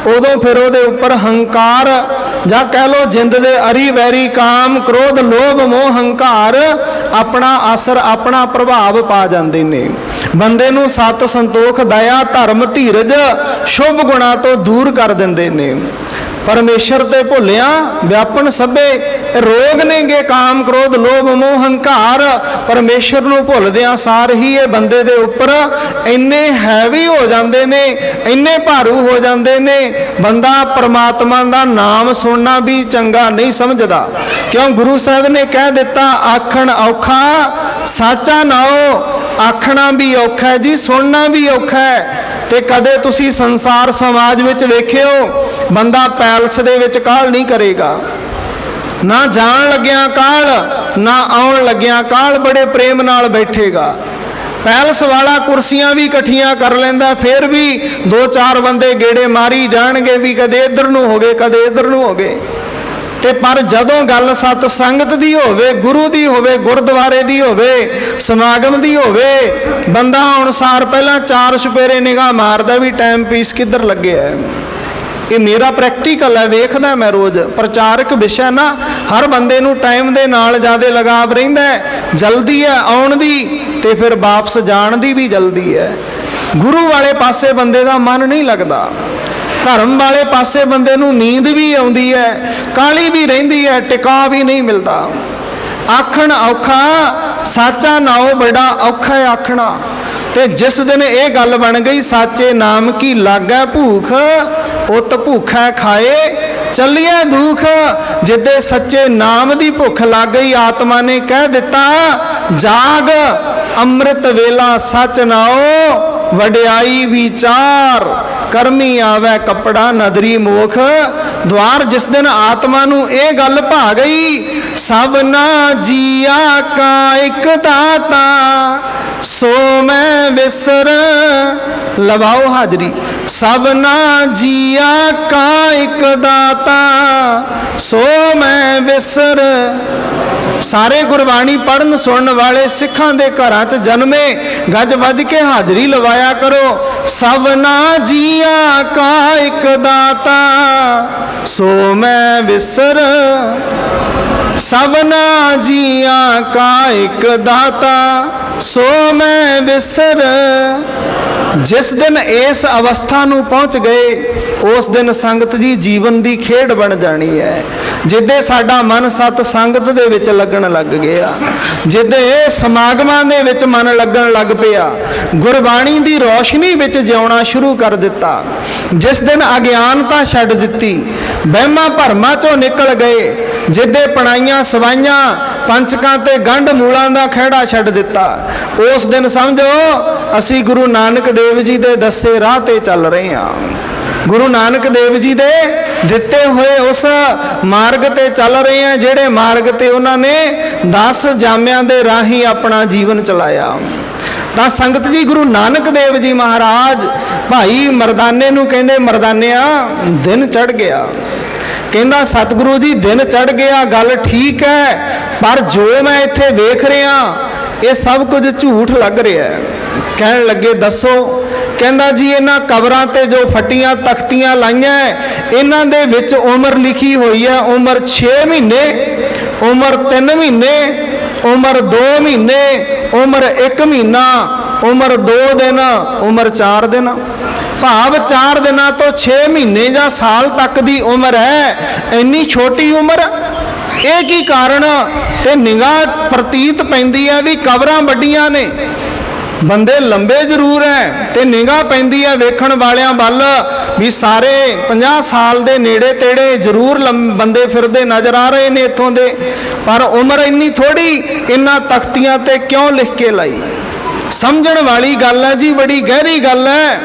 ਉਦੋਂ ਫਿਰ ਉਹਦੇ ਉੱਪਰ ਹੰਕਾਰ ਜਾਂ ਕਹਿ ਲਓ ਜਿੰਦ ਦੇ ਅਰੀ ਵੈਰੀ ਕਾਮ ਕ੍ਰੋਧ ਲੋਭ ਮੋਹ ਹੰਕਾਰ ਆਪਣਾ ਅਸਰ, ਆਪਣਾ ਪ੍ਰਭਾਵ ਪਾ ਜਾਂਦੇ ਨੇ। ਬੰਦੇ ਨੂੰ ਸਤ ਸੰਤੋਖ ਦਇਆ ਧਰਮ ਧੀਰਜ ਸ਼ੁਭ ਗੁਣਾਂ ਤੋਂ ਦੂਰ ਕਰ ਦਿੰਦੇ ਨੇ। ਪਰਮੇਸ਼ਰ ਤੇ ਭੁੱਲਿਆ ਵਿਆਪਨ ਸਭੇ ਰੋਗ ਨੇਗੇ ਕਾਮ ਕ੍ਰੋਧ ਲੋਭ ਮੋਹ ਹੰਕਾਰ। ਪਰਮੇਸ਼ਰ ਨੂੰ ਭੁੱਲਦਿਆਂ ਸਾਰ ਹੀ ਇਹ ਬੰਦੇ ਦੇ ਉੱਪਰ ਇੰਨੇ ਹੈਵੀ ਹੋ ਜਾਂਦੇ ਨੇ, ਇੰਨੇ ਭਾਰੂ ਹੋ ਜਾਂਦੇ ਨੇ, ਬੰਦਾ ਪਰਮਾਤਮਾ ਦਾ ਨਾਮ ਸੁਣਨਾ ਵੀ ਚੰਗਾ ਨਹੀਂ ਸਮਝਦਾ। ਕਿਉਂ? ਗੁਰੂ ਸਾਹਿਬ ਨੇ ਕਹਿ ਦਿੱਤਾ ਆਖਣ ਔਖਾ ਸਾਚਾ ਨਾਓ। ਆਖਣਾ ਵੀ ਔਖਾ ਹੈ ਜੀ, ਸੁਣਨਾ ਵੀ ਔਖਾ ਹੈ। ਤੇ ਕਦੇ ਤੁਸੀਂ ਸੰਸਾਰ ਸਮਾਜ ਵਿੱਚ ਵੇਖਿਓ, ਬੰਦਾ ਪੈਲਸ ਦੇ ਵਿੱਚ ਕਾਹਲ ਨਹੀਂ ਕਰੇਗਾ, ਨਾ ਜਾਣ ਲੱਗਿਆਂ ਕਾਹਲ ਨਾ ਆਉਣ ਲੱਗਿਆਂ ਕਾਹਲ, ਬੜੇ ਪ੍ਰੇਮ ਨਾਲ ਬੈਠੇਗਾ। ਪੈਲਸ ਵਾਲਾ ਕੁਰਸੀਆਂ ਵੀ ਇਕੱਠੀਆਂ ਕਰ ਲੈਂਦਾ, ਫਿਰ ਵੀ ਦੋ ਚਾਰ ਬੰਦੇ ਗੇੜੇ ਮਾਰੀ ਜਾਣਗੇ ਵੀ ਕਦੇ ਇੱਧਰ ਨੂੰ ਹੋ ਗਏ ਕਦੇ ਇੱਧਰ ਨੂੰ ਹੋ ਗਏ। ਤੇ ਪਰ ਜਦੋਂ ਗੱਲ ਸਤ ਸੰਗਤ ਦੀ ਹੋਵੇ, ਗੁਰੂ ਦੀ ਹੋਵੇ, ਗੁਰਦੁਆਰੇ ਦੀ ਹੋਵੇ, ਸਮਾਗਮ ਦੀ ਹੋਵੇ, ਬੰਦਾ ਅਨੁਸਾਰ ਪਹਿਲਾਂ ਚਾਰ ਚੁਫੇਰੇ ਨਿਗਾਹ ਮਾਰਦਾ ਵੀ ਟਾਈਮ ਪੀਸ ਕਿੱਧਰ ਲੱਗਿਆ ਹੈ। ਇਹ ਮੇਰਾ ਪ੍ਰੈਕਟੀਕਲ ਹੈ, ਵੇਖਦਾ ਮੈਂ ਰੋਜ਼। ਪ੍ਰਚਾਰਕ ਵਿਸ਼ਾ ਨਾ ਹਰ ਬੰਦੇ ਨੂੰ ਟਾਈਮ ਦੇ ਨਾਲ ਜ਼ਿਆਦਾ ਲਗਾਵ ਰਹਿੰਦਾ ਹੈ। ਜਲਦੀ ਹੈ ਆਉਣ ਦੀ ਤੇ ਫਿਰ ਵਾਪਸ ਜਾਣ ਦੀ ਵੀ ਜਲਦੀ ਹੈ। ਗੁਰੂ ਵਾਲੇ ਪਾਸੇ ਬੰਦੇ ਦਾ ਮਨ ਨਹੀਂ ਲੱਗਦਾ, ਧਰਮ ਵਾਲੇ ਪਾਸੇ ਬੰਦੇ ਨੂੰ ਨੀਂਦ ਵੀ ਆਉਂਦੀ ਹੈ, ਕਾਹਲੀ ਵੀ ਰਹਿੰਦੀ ਹੈ, ਟਿਕਾ ਵੀ ਨਹੀਂ ਮਿਲਦਾ। ਆਖਣ ਔਖਾ ਸਾਚਾ ਨਾਉ ਬੜਾ ਔਖਾ ਹੈ ਆਖਣਾ। ਤੇ ਜਿਸ ਦਿਨ ਇਹ ਗੱਲ ਬਣ ਗਈ ਸਾਚੇ ਨਾਮ ਕੀ ਲਾਗੈ ਭੂਖ, ਉਤ ਭੁੱਖਾ ਖਾਏ ਚੱਲਿਆ ਦੁੱਖ। ਜਿੱਦੇ ਸੱਚੇ ਨਾਮ ਦੀ ਭੁੱਖ ਲੱਗ ਗਈ, ਆਤਮਾ ਨੇ ਕਹਿ ਦਿੱਤਾ ਜਾਗ ਅੰਮ੍ਰਿਤ ਵੇਲਾ ਸੱਚ ਨਾਓ, ਵਡਿਆਈ ਵਿਚਾਰ ਕਰਮੀ ਆਵੇ ਕੱਪੜਾ ਨਦਰੀ ਮੋਖ। ਦਵਾਰ ਜਿਸ ਦਿਨ ਆਤਮਾ ਨੂੰ ਇਹ ਗੱਲ ਭਾ ਗਈ, ਸਭਨਾ ਜੀਆ ਕਾ ਇੱਕ ਦਾਤਾ ਸੋ ਮੈਂ ਵਿਸਰ ਲਵਾਓ ਹਾਜ਼ਰੀ। ਸਭਨਾ ਜੀਆ ਕਾ ਇੱਕ ਦਾਤਾ ਸੋ ਮੈਂ ਵਿਸਰ। ਸਾਰੇ ਗੁਰਬਾਣੀ ਪੜਨ ਸੁਣਨ ਵਾਲੇ ਸਿੱਖਾਂ ਦੇ ਘਰਾਂ 'ਚ ਜਨਮੇ ਗੱਜ ਵੱਜ ਕੇ ਹਾਜ਼ਰੀ ਲਵਾਇਆ ਕਰੋ। ਸਭਨਾ ਜੀਆ ਕਾ ਇੱਕ ਦਾਤਾ ਸੋ ਮੈਂ ਵਿਸਰ। ਸਭਨਾ ਜੀਆ ਕਾ ਇੱਕ ਦਾਤਾ ਸੋ ਮੈਂ ਵਿਸਰ। ਜਿਸ ਦਿਨ ਇਸ ਅਵਸਥਾ ਨੂੰ ਪਹੁੰਚ ਗਏ, ਉਸ ਦਿਨ ਸੰਗਤ ਜੀ ਜੀਵਨ ਦੀ ਖੇਡ ਬਣ ਜਾਣੀ ਹੈ। ਜਿੱਦੇ ਸਾਡਾ ਮਨ ਸਤ ਸੰਗਤ ਦੇ ਵਿੱਚ ਲੱਗਣ ਲੱਗ ਗਿਆ, ਜਿੱਦੇ ਸਮਾਗਮਾਂ ਦੇ ਵਿੱਚ ਮਨ ਲੱਗਣ ਲੱਗ ਪਿਆ, ਗੁਰਬਾਣੀ ਦੀ ਰੌਸ਼ਨੀ ਵਿੱਚ ਜਿਉਣਾ ਸ਼ੁਰੂ ਕਰ ਦਿੱਤਾ, ਜਿਸ ਦਿਨ ਅਗਿਆਨਤਾ ਛੱਡ ਦਿੱਤੀ, ਵਹਿਮਾਂ ਭਰਮਾਂ ਚੋਂ ਨਿਕਲ ਗਏ, ਜਿੱਦੇ ਪਣਾਈਆਂ ਸਵਾਈਆਂ ਪੰਚਕਾਂ ਤੇ ਗੰਢ ਮੂਲਾਂ ਦਾ ਖਹਿੜਾ ਛੱਡ ਦਿੱਤਾ, ਉਸ ਦਿਨ ਸਮਝੋ ਅਸੀਂ ਗੁਰੂ ਨਾਨਕ ਦੇਵ ਜੀ ਦੇ ਦੱਸੇ ਰਾਹ ਤੇ ਚੱਲ ਰਹੇ ਹਾਂ। ਗੁਰੂ ਨਾਨਕ ਦੇਵ ਜੀ ਦੇ ਦਿੱਤੇ ਹੋਏ ਉਸ ਮਾਰਗ ਤੇ ਚੱਲ ਰਹੇ ਹਾਂ, ਜਿਹੜੇ ਮਾਰਗ ਤੇ ਉਹਨਾਂ ਨੇ 10 ਜਾਮਿਆਂ ਦੇ ਰਾਹੀਂ ਆਪਣਾ ਜੀਵਨ ਚਲਾਇਆ। ਤਾਂ ਸੰਗਤ ਜੀ, ਗੁਰੂ ਨਾਨਕ ਦੇਵ ਜੀ ਮਹਾਰਾਜ ਭਾਈ ਮਰਦਾਨੇ ਨੂੰ ਕਹਿੰਦੇ, ਮਰਦਾਨਿਆ ਦਿਨ ਚੜ੍ਹ ਗਿਆ। ਕਹਿੰਦਾ ਸਤਿਗੁਰੂ ਜੀ ਦਿਨ ਚੜ੍ਹ ਗਿਆ, ਗੱਲ ਠੀਕ ਹੈ, ਪਰ ਜੋ ਮੈਂ ਇੱਥੇ ਵੇਖ ਰਿਹਾ ਇਹ ਸਭ ਕੁਝ ਝੂਠ ਲੱਗ ਰਿਹਾ ਹੈ। ਕਹਿਣ ਲੱਗੇ ਦੱਸੋ? ਕਹਿੰਦਾ ਜੀ ਇਹਨਾਂ ਕਬਰਾਂ ਤੇ ਜੋ ਫੱਟੀਆਂ ਤਖਤੀਆਂ ਲਾਈਆਂ ਇਹਨਾਂ ਦੇ ਵਿੱਚ ਉਮਰ ਲਿਖੀ ਹੋਈ ਹੈ, ਉਮਰ 6 ਮਹੀਨੇ, ਉਮਰ 3 ਮਹੀਨੇ, ਉਮਰ 2 ਮਹੀਨੇ, ਉਮਰ 1 ਮਹੀਨਾ, ਉਮਰ 2 ਦਿਨ, ਉਮਰ 4 ਦਿਨ। ਭਾਵ 4 ਦਿਨਾਂ ਤੋਂ 6 ਮਹੀਨੇ ਜਾਂ ਸਾਲ ਤੱਕ ਦੀ ਉਮਰ ਹੈ। ਇੰਨੀ ਛੋਟੀ ਉਮਰ, ਇਹ ਕੀ ਕਾਰਨ? ਤੇ ਨਿਗਾਹ ਪ੍ਰਤੀਤ ਪੈਂਦੀ ਹੈ ਵੀ ਕਬਰਾਂ ਵੱਡੀਆਂ ਨੇ, ਬੰਦੇ ਲੰਬੇ ਜ਼ਰੂਰ ਹੈ, ਤੇ ਨਿਗਾਹ ਪੈਂਦੀ ਹੈ ਵੇਖਣ ਵਾਲਿਆਂ ਵੱਲ ਵੀ ਸਾਰੇ 50 ਸਾਲ ਦੇ ਨੇੜੇ ਤੇੜੇ ਜ਼ਰੂਰ ਬੰਦੇ ਫਿਰਦੇ ਨਜ਼ਰ ਆ ਰਹੇ ਨੇ ਇੱਥੋਂ ਦੇ, ਪਰ ਉਮਰ ਇੰਨੀ ਥੋੜੀ, ਇਹਨਾਂ ਤਖਤੀਆਂ ਤੇ ਕਿਉਂ ਲਿਖ ਕੇ ਲਾਈ? ਸਮਝਣ ਵਾਲੀ ਗੱਲ ਹੈ ਜੀ, ਬੜੀ ਗਹਿਰੀ ਗੱਲ ਹੈ।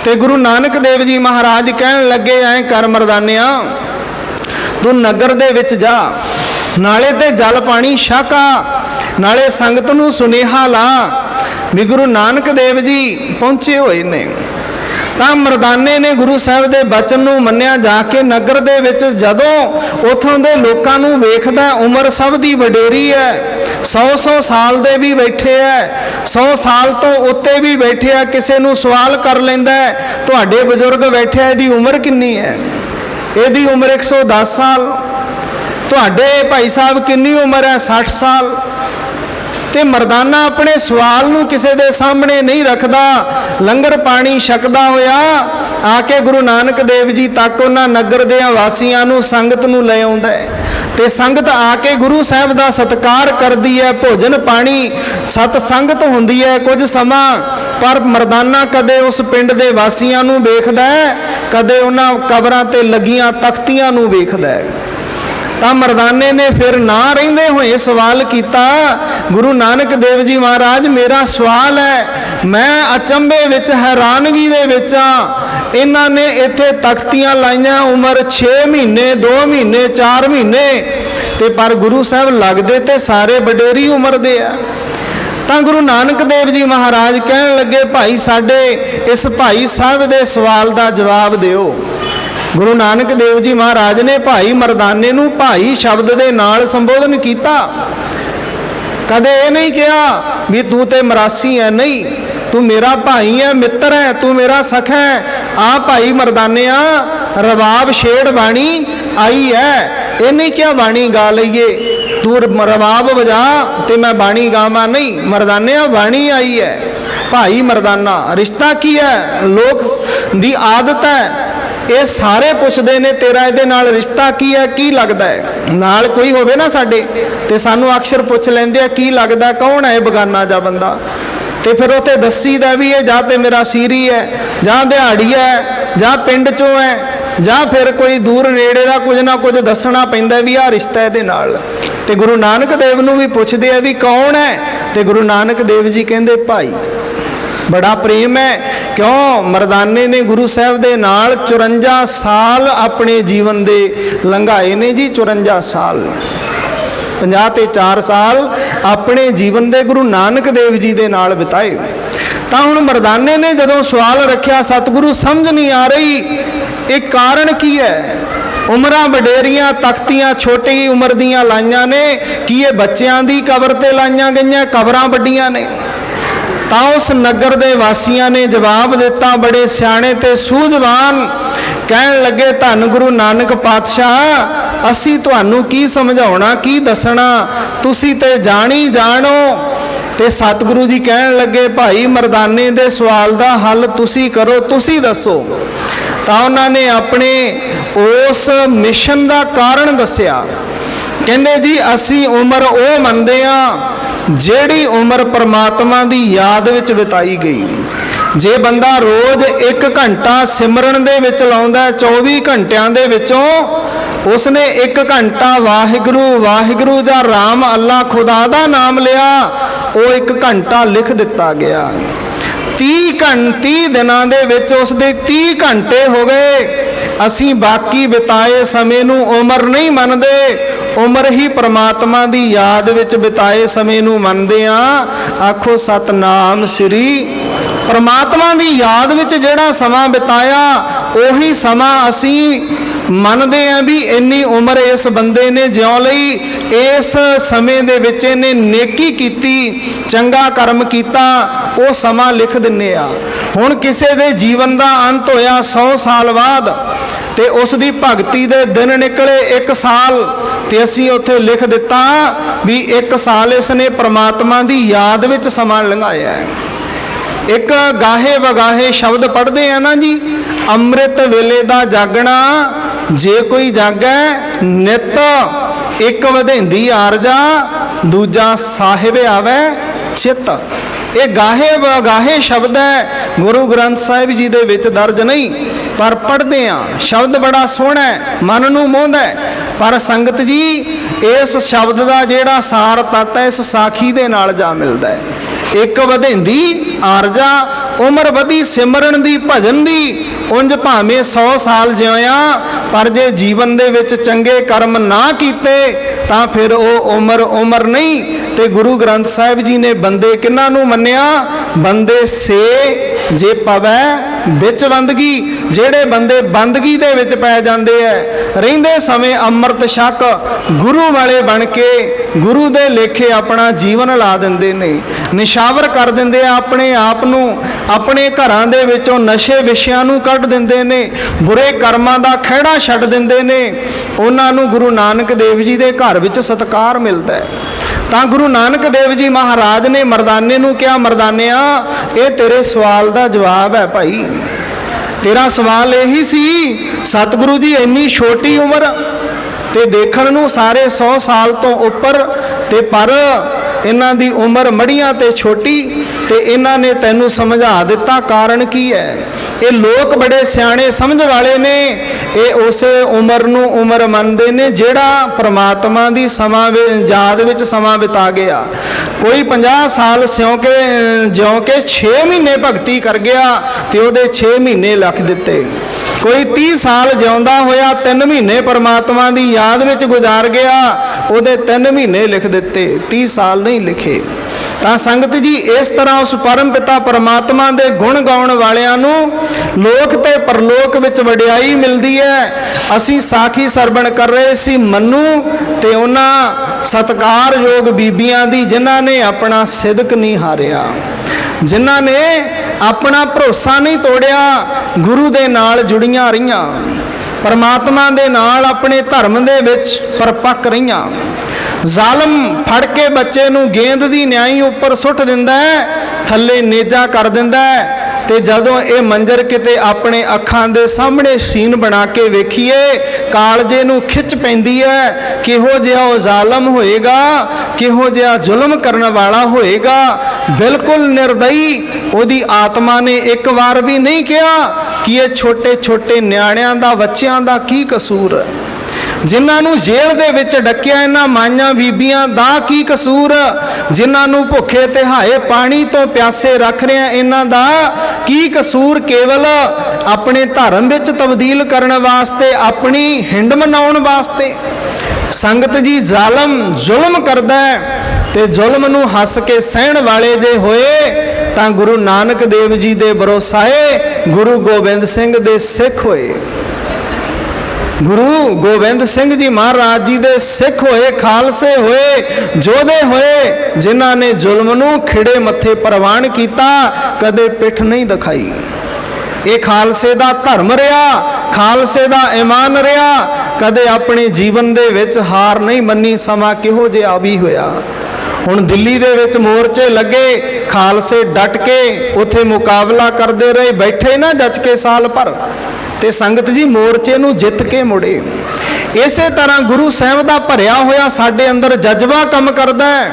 ਤੇ ਗੁਰੂ ਨਾਨਕ ਦੇਵ ਜੀ ਮਹਾਰਾਜ ਕਹਿਣ ਲੱਗੇ, ਐਂ ਕਰ ਮਰਦਾਨਿਆ, ਤੂੰ ਨਗਰ ਦੇ ਵਿੱਚ ਜਾ, ਨਾਲੇ ਤੇ ਜਲ ਪਾਣੀ ਛਕਾ, ਨਾਲੇ ਸੰਗਤ ਨੂੰ ਸੁਨੇਹਾ ਲਾ ਵੀ ਗੁਰੂ ਨਾਨਕ ਦੇਵ ਜੀ ਪਹੁੰਚੇ ਹੋਏ ਨੇ। ਤਾਂ ਮਰਦਾਨੇ ਨੇ ਗੁਰੂ ਸਾਹਿਬ ਦੇ ਬਚਨ ਨੂੰ ਮੰਨਿਆ। ਜਾ ਕੇ ਨਗਰ ਦੇ ਵਿੱਚ ਜਦੋਂ ਉੱਥੋਂ ਦੇ ਲੋਕਾਂ ਨੂੰ ਵੇਖਦਾ, ਉਮਰ ਸਭ ਦੀ ਵਡੇਰੀ ਹੈ, 100-100 ਸਾਲ ਦੇ ਵੀ ਬੈਠੇ ਹੈ, 100 ਸਾਲ ਤੋਂ ਉੱਤੇ ਵੀ ਬੈਠੇ ਆ। ਕਿਸੇ ਨੂੰ ਸਵਾਲ ਕਰ ਲੈਂਦਾ, ਤੁਹਾਡੇ ਬਜ਼ੁਰਗ ਬੈਠੇ ਆ, ਇਹਦੀ ਉਮਰ ਕਿੰਨੀ ਹੈ? ਇਹਦੀ ਉਮਰ 110 ਸਾਲ। ਤੁਹਾਡੇ ਭਾਈ ਸਾਹਿਬ ਕਿੰਨੀ ਉਮਰ ਹੈ? 60 ਸਾਲ। ਤੇ ਮਰਦਾਨਾ ਆਪਣੇ ਸਵਾਲ ਨੂੰ ਕਿਸੇ ਦੇ ਸਾਹਮਣੇ ਨਹੀਂ ਰੱਖਦਾ, ਲੰਗਰ ਪਾਣੀ ਛਕਦਾ ਹੋਇਆ ਆ ਕੇ ਗੁਰੂ ਨਾਨਕ ਦੇਵ ਜੀ ਤੱਕ ਉਹਨਾਂ ਨਗਰ ਦੇ ਵਾਸੀਆਂ ਨੂੰ, ਸੰਗਤ ਨੂੰ ਲੈ ਆਉਂਦਾ ਹੈ। ਤੇ ਸੰਗਤ ਆ ਕੇ ਗੁਰੂ ਸਾਹਿਬ ਦਾ ਸਤਿਕਾਰ ਕਰਦੀ ਹੈ, ਭੋਜਨ ਪਾਣੀ ਸਤ ਸੰਗਤ ਹੁੰਦੀ ਹੈ ਕੁਝ ਸਮਾਂ। ਪਰ ਮਰਦਾਨਾ ਕਦੇ ਉਸ ਪਿੰਡ ਦੇ ਵਾਸੀਆਂ ਨੂੰ ਵੇਖਦਾ ਹੈ, ਕਦੇ ਉਹਨਾਂ ਕਬਰਾਂ ਤੇ ਲੱਗੀਆਂ ਤਖਤੀਆਂ ਨੂੰ ਵੇਖਦਾ ਹੈ। ਤਾਂ ਮਰਦਾਨੇ ਨੇ ਫਿਰ ਨਾ ਰਹਿੰਦੇ ਹੋਏ ਸਵਾਲ ਕੀਤਾ, ਗੁਰੂ ਨਾਨਕ ਦੇਵ ਜੀ ਮਹਾਰਾਜ, ਮੇਰਾ ਸਵਾਲ ਹੈ, ਮੈਂ ਅਚੰਭੇ ਵਿੱਚ, ਹੈਰਾਨਗੀ ਦੇ ਵਿੱਚ ਆ, ਇਹਨਾਂ ਨੇ ਇੱਥੇ ਤਖਤੀਆਂ ਲਾਈਆਂ, ਉਮਰ 6 ਮਹੀਨੇ, 2 ਮਹੀਨੇ, 4 ਮਹੀਨੇ, ਤੇ ਪਰ ਗੁਰੂ ਸਾਹਿਬ ਲੱਗਦੇ ਤੇ ਸਾਰੇ ਵਡੇਰੀ ਉਮਰ ਦੇ ਆ। ਤਾਂ ਗੁਰੂ ਨਾਨਕ ਦੇਵ ਜੀ ਮਹਾਰਾਜ ਕਹਿਣ ਲੱਗੇ, ਭਾਈ ਸਾਡੇ ਇਸ ਭਾਈ ਸਾਹਿਬ ਦੇ ਸਵਾਲ ਦਾ ਜਵਾਬ ਦਿਓ। ਗੁਰੂ ਨਾਨਕ ਦੇਵ ਜੀ ਮਹਾਰਾਜ ਨੇ ਭਾਈ ਮਰਦਾਨੇ ਨੂੰ ਭਾਈ ਸ਼ਬਦ ਦੇ ਨਾਲ ਸੰਬੋਧਨ ਕੀਤਾ। ਕਦੇ ਇਹ ਨਹੀਂ ਕਿਹਾ ਵੀ ਤੂੰ ਤੇ ਮਰਾਸੀ ਹੈ, ਨਹੀਂ, ਤੂੰ ਮੇਰਾ ਭਾਈ ਹੈ, ਮਿੱਤਰ ਹੈ, ਤੂੰ ਮੇਰਾ ਸਖਾ ਹੈ। ਆ ਭਾਈ ਮਰਦਾਨਿਆ, ਰਬਾਬ ਛੇੜ ਬਾਣੀ ਆਈ ਹੈ, ਇਹ ਨਹੀਂ ਕਿਹਾ ਬਾਣੀ ਗਾ ਲਈਏ, ਤੂੰ ਰਬਾਬ ਵਜਾ ਤੇ ਮੈਂ ਬਾਣੀ ਗਾਵਾਂ, ਨਹੀਂ, ਮਰਦਾਨਿਆ ਬਾਣੀ ਆਈ ਹੈ। ਭਾਈ ਮਰਦਾਨਾ, ਰਿਸ਼ਤਾ ਕੀ ਹੈ? ਲੋਕ ਦੀ ਆਦਤ ਹੈ, ਇਹ ਸਾਰੇ ਪੁੱਛਦੇ ਨੇ ਤੇਰਾ ਇਹਦੇ ਨਾਲ ਰਿਸ਼ਤਾ ਕੀ ਹੈ, ਕੀ ਲੱਗਦਾ ਹੈ? ਨਾਲ ਕੋਈ ਹੋਵੇ ਨਾ ਸਾਡੇ ਤੇ ਸਾਨੂੰ ਅਕਸਰ ਪੁੱਛ ਲੈਂਦੇ ਆ, ਕੀ ਲੱਗਦਾ, ਕੌਣ ਹੈ ਇਹ ਬਗਾਨਾ ਜਾਂ ਬੰਦਾ? ਤੇ ਫਿਰ ਉੱਥੇ ਦੱਸੀਦਾ ਵੀ ਇਹ ਜਾਂ ਤੇ ਮੇਰਾ ਸੀਰੀ ਹੈ, ਜਾਂ ਦਿਹਾੜੀ ਹੈ, ਜਾਂ ਪਿੰਡ ਚੋਂ ਹੈ, ਜਾਂ ਫਿਰ ਕੋਈ ਦੂਰ ਨੇੜੇ ਦਾ ਕੁਝ ਨਾ ਕੁਝ ਦੱਸਣਾ ਪੈਂਦਾ ਵੀ ਆਹ ਰਿਸ਼ਤਾ ਇਹਦੇ ਨਾਲ। ਤੇ ਗੁਰੂ ਨਾਨਕ ਦੇਵ ਨੂੰ ਵੀ ਪੁੱਛਦੇ ਆ ਵੀ ਕੌਣ ਹੈ? ਤੇ ਗੁਰੂ ਨਾਨਕ ਦੇਵ ਜੀ ਕਹਿੰਦੇ ਭਾਈ। ਬੜਾ ਪ੍ਰੇਮ ਹੈ, ਕਿਉਂ? ਮਰਦਾਨੇ ਨੇ ਗੁਰੂ ਸਾਹਿਬ ਦੇ ਨਾਲ 54 ਸਾਲ ਆਪਣੇ ਜੀਵਨ ਦੇ ਲੰਘਾਏ ਨੇ ਜੀ। 54 ਸਾਲ, 50 ਤੇ 4 ਸਾਲ ਆਪਣੇ ਜੀਵਨ ਦੇ ਗੁਰੂ ਨਾਨਕ ਦੇਵ ਜੀ ਦੇ ਨਾਲ ਬਿਤਾਏ। ਤਾਂ ਹੁਣ ਮਰਦਾਨੇ ਨੇ ਜਦੋਂ ਸਵਾਲ ਰੱਖਿਆ, ਸਤਿਗੁਰੂ ਸਮਝ ਨਹੀਂ ਆ ਰਹੀ, ਇਹ ਕਾਰਨ ਕੀ ਹੈ? ਉਮਰਾਂ ਵਡੇਰੀਆਂ, ਤਖਤੀਆਂ ਛੋਟੀ ਉਮਰ ਦੀਆਂ ਲਾਈਆਂ ਨੇ, ਕੀ ਇਹ ਬੱਚਿਆਂ ਦੀ ਕਬਰ ਤੇ ਲਾਈਆਂ ਗਈਆਂ? ਕਬਰਾਂ ਵੱਡੀਆਂ ਨੇ। ਤਾਂ ਉਸ ਨਗਰ ਦੇ ਵਾਸੀਆਂ ਨੇ ਜਵਾਬ ਦਿੱਤਾ, ਬੜੇ ਸਿਆਣੇ ਤੇ ਸੂਝਵਾਨ, ਕਹਿਣ ਲੱਗੇ, ਧੰਨ ਗੁਰੂ ਨਾਨਕ ਪਾਤਸ਼ਾਹ, ਅਸੀਂ ਤੁਹਾਨੂੰ ਕੀ ਸਮਝਾਉਣਾ, ਕੀ ਦੱਸਣਾ, ਤੁਸੀਂ ਤੇ ਜਾਣੀ ਜਾਣੋ। ਤੇ ਸਤਿਗੁਰੂ ਜੀ ਕਹਿਣ ਲੱਗੇ, ਭਾਈ ਮਰਦਾਨੇ ਦੇ ਸਵਾਲ ਦਾ ਹੱਲ ਤੁਸੀਂ ਕਰੋ, ਤੁਸੀਂ ਦੱਸੋ। ਤਾਂ ਉਹਨਾਂ ਨੇ ਆਪਣੇ ਉਸ ਮਿਸ਼ਨ ਦਾ ਕਾਰਨ ਦੱਸਿਆ। ਕਹਿੰਦੇ ਜੀ, ਅਸੀਂ ਉਮਰ ਉਹ ਮੰਨਦੇ ਹਾਂ ਜਿਹੜੀ ਉਮਰ ਪਰਮਾਤਮਾ ਦੀ ਯਾਦ ਵਿੱਚ ਬਿਤਾਈ ਗਈ। ਜੇ ਬੰਦਾ ਰੋਜ਼ 1 ਘੰਟਾ ਸਿਮਰਨ ਦੇ ਵਿੱਚ ਲਾਉਂਦਾ, 24 ਘੰਟਿਆਂ ਦੇ ਵਿੱਚੋਂ ਉਸਨੇ 1 ਘੰਟਾ ਵਾਹਿਗੁਰੂ ਵਾਹਿਗੁਰੂ ਜਾਂ ਰਾਮ ਅੱਲਾ ਖੁਦਾ ਦਾ ਨਾਮ ਲਿਆ, ਉਹ 1 ਘੰਟਾ ਲਿਖ ਦਿੱਤਾ ਗਿਆ। 30 ਦਿਨਾਂ ਦੇ ਵਿੱਚ ਉਸਦੇ 30 ਘੰਟੇ ਹੋ ਗਏ। ਅਸੀਂ ਬਾਕੀ ਬਿਤਾਏ ਸਮੇਂ ਨੂੰ ਉਮਰ ਨਹੀਂ ਮੰਨਦੇ, ਉਮਰ ਹੀ ਪ੍ਰਮਾਤਮਾ ਦੀ ਯਾਦ ਵਿੱਚ ਬਿਤਾਏ ਸਮੇਂ ਨੂੰ ਮੰਨਦੇ ਹਾਂ। ਆਖੋ ਸਤਨਾਮ ਸ੍ਰੀ। ਪ੍ਰਮਾਤਮਾ ਦੀ ਯਾਦ ਵਿੱਚ ਜਿਹੜਾ ਸਮਾਂ ਬਿਤਾਇਆ, ਉਹੀ ਸਮਾਂ ਅਸੀਂ ਮੰਨਦੇ ਹਾਂ ਵੀ ਇੰਨੀ ਉਮਰ ਇਸ ਬੰਦੇ ਨੇ ਜਿਉਂ ਲਈ, ਇਸ ਸਮੇਂ ਦੇ ਵਿੱਚ ਇਹਨੇ ਨੇਕੀ ਕੀਤੀ, ਚੰਗਾ ਕਰਮ ਕੀਤਾ, ਉਹ ਸਮਾਂ ਲਿਖ ਦਿੰਨੇ ਆ। ਹੁਣ ਕਿਸੇ ਦੇ ਜੀਵਨ ਦਾ ਅੰਤ ਹੋਇਆ 100 ਸਾਲ ਬਾਅਦ, ਤੇ ਉਸ ਦੀ ਭਗਤੀ ਦੇ ਦਿਨ ਨਿਕਲੇ 1 ਸਾਲ, ਤੇ ਅਸੀਂ ਉੱਥੇ ਲਿਖ ਦਿੱਤਾ ਵੀ 1 ਸਾਲ ਇਸ ਨੇ ਪ੍ਰਮਾਤਮਾ ਦੀ ਯਾਦ ਵਿੱਚ ਸਮਾਂ ਲੰਘਾਇਆ ਹੈ। एक गाहे वगाहे शब्द पढ़ते हैं ना जी, अमृत वेले दा जागना जे कोई जागै नित, एक वधेंदी आरजा दूजा साहिब आवे चित। ये गाहे वगाहे शब्द है, गुरु ग्रंथ साहिब जी दे विच दर्ज नहीं, पर पढ़ते हैं शब्द बड़ा सोहना है, मन नूं मोहंदा है। पर संगत जी इस शब्द का जिहड़ा सार तत्त है इस साखी दे नाल जा मिलदा है। एक वधेंदी आरजा, उम्र वधी सिमरन दी भजन दी, उंज भावें 100 साल जिया पर जे जीवन दे विच चंगे कर्म ना कीते तां फिर वो उम्र नहीं। ते गुरु ग्रंथ साहिब जी ने बंदे किन्हां नूं मन्निया, बंदे से जे पवै विच बंदगी, ਜਿਹੜੇ ਬੰਦੇ ਬੰਦਗੀ ਦੇ ਵਿੱਚ ਪੈ ਜਾਂਦੇ ਐ, ਰਹਿੰਦੇ ਸਮੇਂ ਅੰਮ੍ਰਿਤ ਛਕ ਗੁਰੂ ਵਾਲੇ ਬਣ ਕੇ ਗੁਰੂ ਦੇ ਲੇਖੇ ਆਪਣਾ ਜੀਵਨ ਲਾ ਦਿੰਦੇ ਨੇ, ਨਿਸ਼ਾਵਰ ਕਰ ਦਿੰਦੇ ਆ ਆਪਣੇ ਆਪ ਨੂੰ, ਆਪਣੇ ਘਰਾਂ ਦੇ ਵਿੱਚੋਂ ਨਸ਼ੇ ਵਿਸ਼ਿਆਂ ਨੂੰ ਕੱਢ ਦਿੰਦੇ ਨੇ, ਬੁਰੇ ਕਰਮਾਂ ਦਾ ਖਹਿੜਾ ਛੱਡ ਦਿੰਦੇ ਨੇ, ਉਹਨਾਂ ਨੂੰ ਗੁਰੂ ਨਾਨਕ ਦੇਵ ਜੀ ਦੇ ਘਰ ਵਿੱਚ ਸਤਿਕਾਰ ਮਿਲਦਾ ਹੈ। ਤਾਂ ਗੁਰੂ ਨਾਨਕ ਦੇਵ ਜੀ ਮਹਾਰਾਜ ਨੇ ਮਰਦਾਨੇ ਨੂੰ ਕਿਹਾ, ਮਰਦਾਨਿਆ ਇਹ ਤੇਰੇ ਸਵਾਲ ਦਾ ਜਵਾਬ ਹੈ ਭਾਈ। तेरा सवाल यही सी, सतगुरु जी इन्नी छोटी उम्र ते देखण नूं सारे 100 साल तो उपर, ते पर इन्हां दी उम्र मड़ियां ते छोटी, ते इन्हां ने तैनूं समझा दिता कारण की है। ये लोग बड़े सियाणे समझ वाले ने, ये उस उम्र नूं उम्र मनदे ने जिहड़ा परमात्मा दी समा याद विच समा बिता गया। कोई 50 साल ज्यों के 6 महीने भगती कर गया ते उहदे 6 महीने लख दिते। कोई 30 साल जिउंदा होया 3 महीने परमात्मा दी याद विच गुजार गया, उहदे 3 महीने लिख दिते, 30 साल नहीं लिखे। ਤਾਂ ਸੰਗਤ ਜੀ ਇਸ ਤਰ੍ਹਾਂ ਉਸ ਪਰਮ ਪਿਤਾ ਪਰਮਾਤਮਾ ਦੇ ਗੁਣ ਗਾਉਣ ਵਾਲਿਆਂ ਨੂੰ ਲੋਕ ਤੇ ਪਰਲੋਕ ਵਿੱਚ ਵਡਿਆਈ ਮਿਲਦੀ ਹੈ। ਅਸੀਂ ਸਾਖੀ ਸਰਵਣ ਕਰ ਰਹੇ ਸੀ ਮੰਨੂ ਤੇ ਉਹਨਾਂ ਸਤਿਕਾਰਯੋਗ ਬੀਬੀਆਂ ਦੀ, ਜਿਨ੍ਹਾਂ ਨੇ ਆਪਣਾ ਸਿਦਕ ਨਹੀਂ ਹਾਰਿਆ, ਜਿਨ੍ਹਾਂ ਨੇ ਆਪਣਾ ਭਰੋਸਾ ਨਹੀਂ ਤੋੜਿਆ, ਗੁਰੂ ਦੇ ਨਾਲ ਜੁੜੀਆਂ ਰਹੀਆਂ, ਪਰਮਾਤਮਾ ਦੇ ਨਾਲ ਆਪਣੇ ਧਰਮ ਦੇ ਵਿੱਚ ਪਰਪੱਕ ਰਹੀਆਂ। ਜ਼ਾਲਮ ਫੜ ਕੇ ਬੱਚੇ ਨੂੰ ਗੇਂਦ ਦੀ ਨਿਆਈ ਉੱਪਰ ਸੁੱਟ ਦਿੰਦਾ ਹੈ, ਥੱਲੇ ਨੇਜਾ ਕਰ ਦਿੰਦਾ ਹੈ, ਤੇ ਜਦੋਂ ਇਹ ਮੰਜ਼ਰ ਕਿਤੇ ਆਪਣੇ ਅੱਖਾਂ ਦੇ ਸਾਹਮਣੇ ਸੀਨ ਬਣਾ ਕੇ ਵੇਖੀਏ, ਕਾਲਜੇ ਨੂੰ ਖਿੱਚ ਪੈਂਦੀ ਹੈ। ਕਿਹੋ ਜਿਹਾ ਉਹ ਜ਼ਾਲਮ ਹੋਏਗਾ, ਕਿਹੋ ਜਿਹਾ ਜ਼ੁਲਮ ਕਰਨ ਵਾਲਾ ਹੋਏਗਾ। ਬਿਲਕੁਲ ਨਿਰਦਈ ਉਹਦੀ ਆਤਮਾ ਨੇ ਇੱਕ ਵਾਰ ਵੀ ਨਹੀਂ ਕਿਹਾ ਕਿ ਇਹ ਛੋਟੇ ਛੋਟੇ ਨਿਆਣਿਆਂ ਦਾ, ਬੱਚਿਆਂ ਦਾ ਕੀ ਕਸੂਰ, ਜਿਨ੍ਹਾਂ ਨੂੰ ਜੇਲ੍ਹ ਦੇ ਵਿੱਚ ਡੱਕਿਆ ਇਹਨਾਂ ਮਾਈਆਂ ਬੀਬੀਆਂ ਦਾ ਕੀ ਕਸੂਰ, ਜਿਨ੍ਹਾਂ ਨੂੰ ਭੁੱਖੇ ਤੇ ਹਾਏ ਪਾਣੀ ਤੋਂ ਪਿਆਸੇ ਰੱਖ ਰਿਹਾ ਇਹਨਾਂ ਦਾ ਕੀ ਕਸੂਰ। ਕੇਵਲ ਆਪਣੇ ਧਰਮ ਵਿੱਚ ਤਬਦੀਲ ਕਰਨ ਵਾਸਤੇ, ਆਪਣੀ ਹਿੰਡ ਮਨਾਉਣ ਵਾਸਤੇ। ਸੰਗਤ ਜੀ ਜ਼ਾਲਮ ਜ਼ੁਲਮ ਕਰਦਾ ਹੈ ਤੇ ਜ਼ੁਲਮ ਨੂੰ ਹੱਸ ਕੇ ਸਹਿਣ ਵਾਲੇ ਜੇ ਹੋਏ ਤਾਂ ਗੁਰੂ ਨਾਨਕ ਦੇਵ ਜੀ ਦੇ ਭਰੋਸਾਏ ਗੁਰੂ ਗੋਬਿੰਦ ਸਿੰਘ ਦੇ ਸਿੱਖ ਹੋਏ। ਗੁਰੂ ਗੋਬਿੰਦ ਸਿੰਘ ਜੀ ਮਹਾਰਾਜ ਜੀ ਦੇ ਸਿੱਖ ਹੋਏ, ਖਾਲਸੇ ਹੋਏ, ਯੋਧੇ ਹੋਏ, ਜਿਨ੍ਹਾਂ ਨੇ ਜ਼ੁਲਮ ਨੂੰ ਖਿੜੇ ਮੱਥੇ ਪ੍ਰਵਾਨ ਕੀਤਾ, ਕਦੇ ਪਿੱਠ ਨਹੀਂ ਦਿਖਾਈ। ਇਹ ਖਾਲਸੇ ਦਾ ਧਰਮ ਰਿਹਾ, ਖਾਲਸੇ ਦਾ ਈਮਾਨ ਰਿਹਾ, ਕਦੇ ਆਪਣੇ ਜੀਵਨ ਦੇ ਵਿੱਚ ਹਾਰ ਨਹੀਂ ਮੰਨੀ। ਸਮਾਂ ਕਿਹੋ ਜਿਹਾ ਵੀ ਹੋਇਆ, ਹੁਣ ਦਿੱਲੀ ਦੇ ਵਿੱਚ ਮੋਰਚੇ ਲੱਗੇ, ਖਾਲਸੇ ਡਟ ਕੇ ਉੱਥੇ ਮੁਕਾਬਲਾ ਕਰਦੇ ਰਹੇ, ਬੈਠੇ ਨਾ ਜੱਜ ਕੇ ਸਾਲ ਭਰ, ਤੇ ਸੰਗਤ ਜੀ ਮੋਰਚੇ ਨੂੰ ਜਿੱਤ ਕੇ ਮੁੜੇ। ਇਸੇ ਤਰ੍ਹਾਂ ਗੁਰੂ ਸਾਹਿਬ ਦਾ ਭਰਿਆ ਹੋਇਆ ਸਾਡੇ ਅੰਦਰ ਜਜ਼ਬਾ ਕੰਮ ਕਰਦਾ ਹੈ।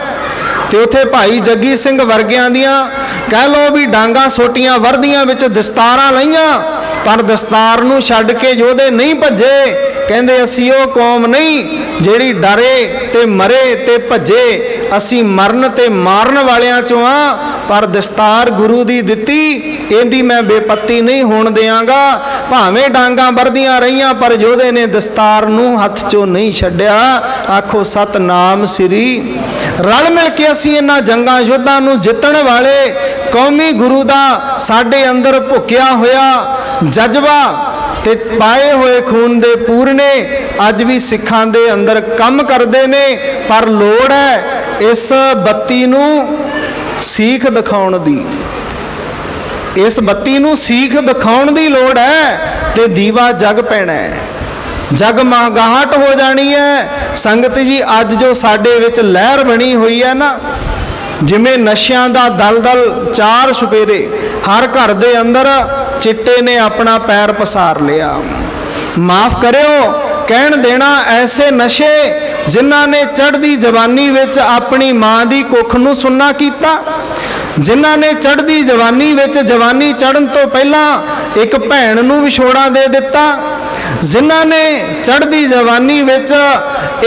ਤੇ ਉੱਥੇ ਭਾਈ ਜੱਗੀ ਸਿੰਘ ਵਰਗਿਆਂ ਦੀਆਂ ਕਹਿ ਲਓ ਵੀ ਡਾਂਗਾ ਸੋਟੀਆਂ, ਵਰਦੀਆਂ ਵਿੱਚ ਦਸਤਾਰਾਂ ਲਈਆਂ, ਪਰ ਦਸਤਾਰ ਨੂੰ ਛੱਡ ਕੇ ਯੋਧੇ ਨਹੀਂ ਭੱਜੇ। ਕਹਿੰਦੇ ਅਸੀਂ ਉਹ ਕੌਮ ਨਹੀਂ ਜਿਹੜੀ ਡਰੇ ਤੇ ਮਰੇ ਤੇ ਭੱਜੇ, ਅਸੀਂ ਮਰਨ ਤੇ ਮਾਰਨ ਵਾਲਿਆਂ ਚੋਂ ਆ, ਪਰ ਦਸਤਾਰ ਗੁਰੂ ਦੀ ਦਿੱਤੀ, ਇਹਦੀ ਮੈਂ ਬੇਪੱਤੀ ਨਹੀਂ ਹੋਣ ਦਿਆਂਗਾ। ਭਾਵੇਂ ਡਾਂਗਾਂ ਵਰਦੀਆਂ ਰਹੀਆਂ ਪਰ ਯੋਧੇ ਨੇ ਦਸਤਾਰ ਨੂੰ ਹੱਥ ਚੋਂ ਨਹੀਂ ਛੱਡਿਆ। ਆਖੋ ਸਤਨਾਮ ਸ੍ਰੀ। ਰਲ ਮਿਲ ਕੇ ਅਸੀਂ ਇਹਨਾਂ ਜੰਗਾਂ ਯੁੱਧਾਂ ਨੂੰ ਜਿੱਤਣ ਵਾਲੇ ਕੌਮੀ ਗੁਰੂ ਦਾ ਸਾਡੇ ਅੰਦਰ ਭੁੱਕਿਆ ਹੋਇਆ ਜਜ਼ਬਾ ਤੇ ਪਾਏ ਹੋਏ ਖੂਨ ਦੇ ਪੂਰਨੇ ਅੱਜ ਵੀ ਸਿੱਖਾਂ ਦੇ ਅੰਦਰ ਕੰਮ ਕਰਦੇ ਨੇ। ਪਰ ਲੋੜ ਹੈ ਇਸ ਬੱਤੀ ਨੂੰ ਸੀਖ ਦਿਖਾਉਣ ਦੀ, ਇਸ ਬੱਤੀ ਨੂੰ ਸੀਖ ਦਿਖਾਉਣ ਦੀ ਲੋੜ ਹੈ ਤੇ ਦੀਵਾ ਜਗ ਪੈਣਾ ਹੈ, ਜਗਮਗਾਹਟ ਹੋ ਜਾਣੀ ਹੈ। ਸੰਗਤ ਜੀ ਅੱਜ ਜੋ ਸਾਡੇ ਵਿੱਚ ਲਹਿਰ ਬਣੀ ਹੋਈ ਹੈ ਨਾ, ਜਿਵੇਂ ਨਸ਼ਿਆਂ ਦਾ ਦਲਦਲ ਚਾਰ ਸੁਪੇਰੇ, ਹਰ ਘਰ ਦੇ ਅੰਦਰ ਚਿੱਟੇ ਨੇ ਆਪਣਾ ਪੈਰ ਪਸਾਰ ਲਿਆ। ਮਾਫ ਕਰਿਓ, ਕਹਿਣ ਦੇਣਾ ਐਸੇ ਨਸ਼ੇ ਜਿਨ੍ਹਾਂ ਨੇ ਚੜ੍ਹਦੀ ਜਵਾਨੀ ਵਿੱਚ ਆਪਣੀ ਮਾਂ ਦੀ ਕੁੱਖ ਨੂੰ ਸੁੰਨਾ ਕੀਤਾ, ਜਿਨ੍ਹਾਂ ਨੇ ਚੜ੍ਹਦੀ ਜਵਾਨੀ ਵਿੱਚ ਜਵਾਨੀ ਚੜ੍ਹਨ ਤੋਂ ਪਹਿਲਾਂ ਇੱਕ ਭੈਣ ਨੂੰ ਵਿਛੋੜਾ ਦੇ ਦਿੱਤਾ, ਜਿਨ੍ਹਾਂ ਨੇ ਚੜ੍ਹਦੀ ਜਵਾਨੀ ਵਿੱਚ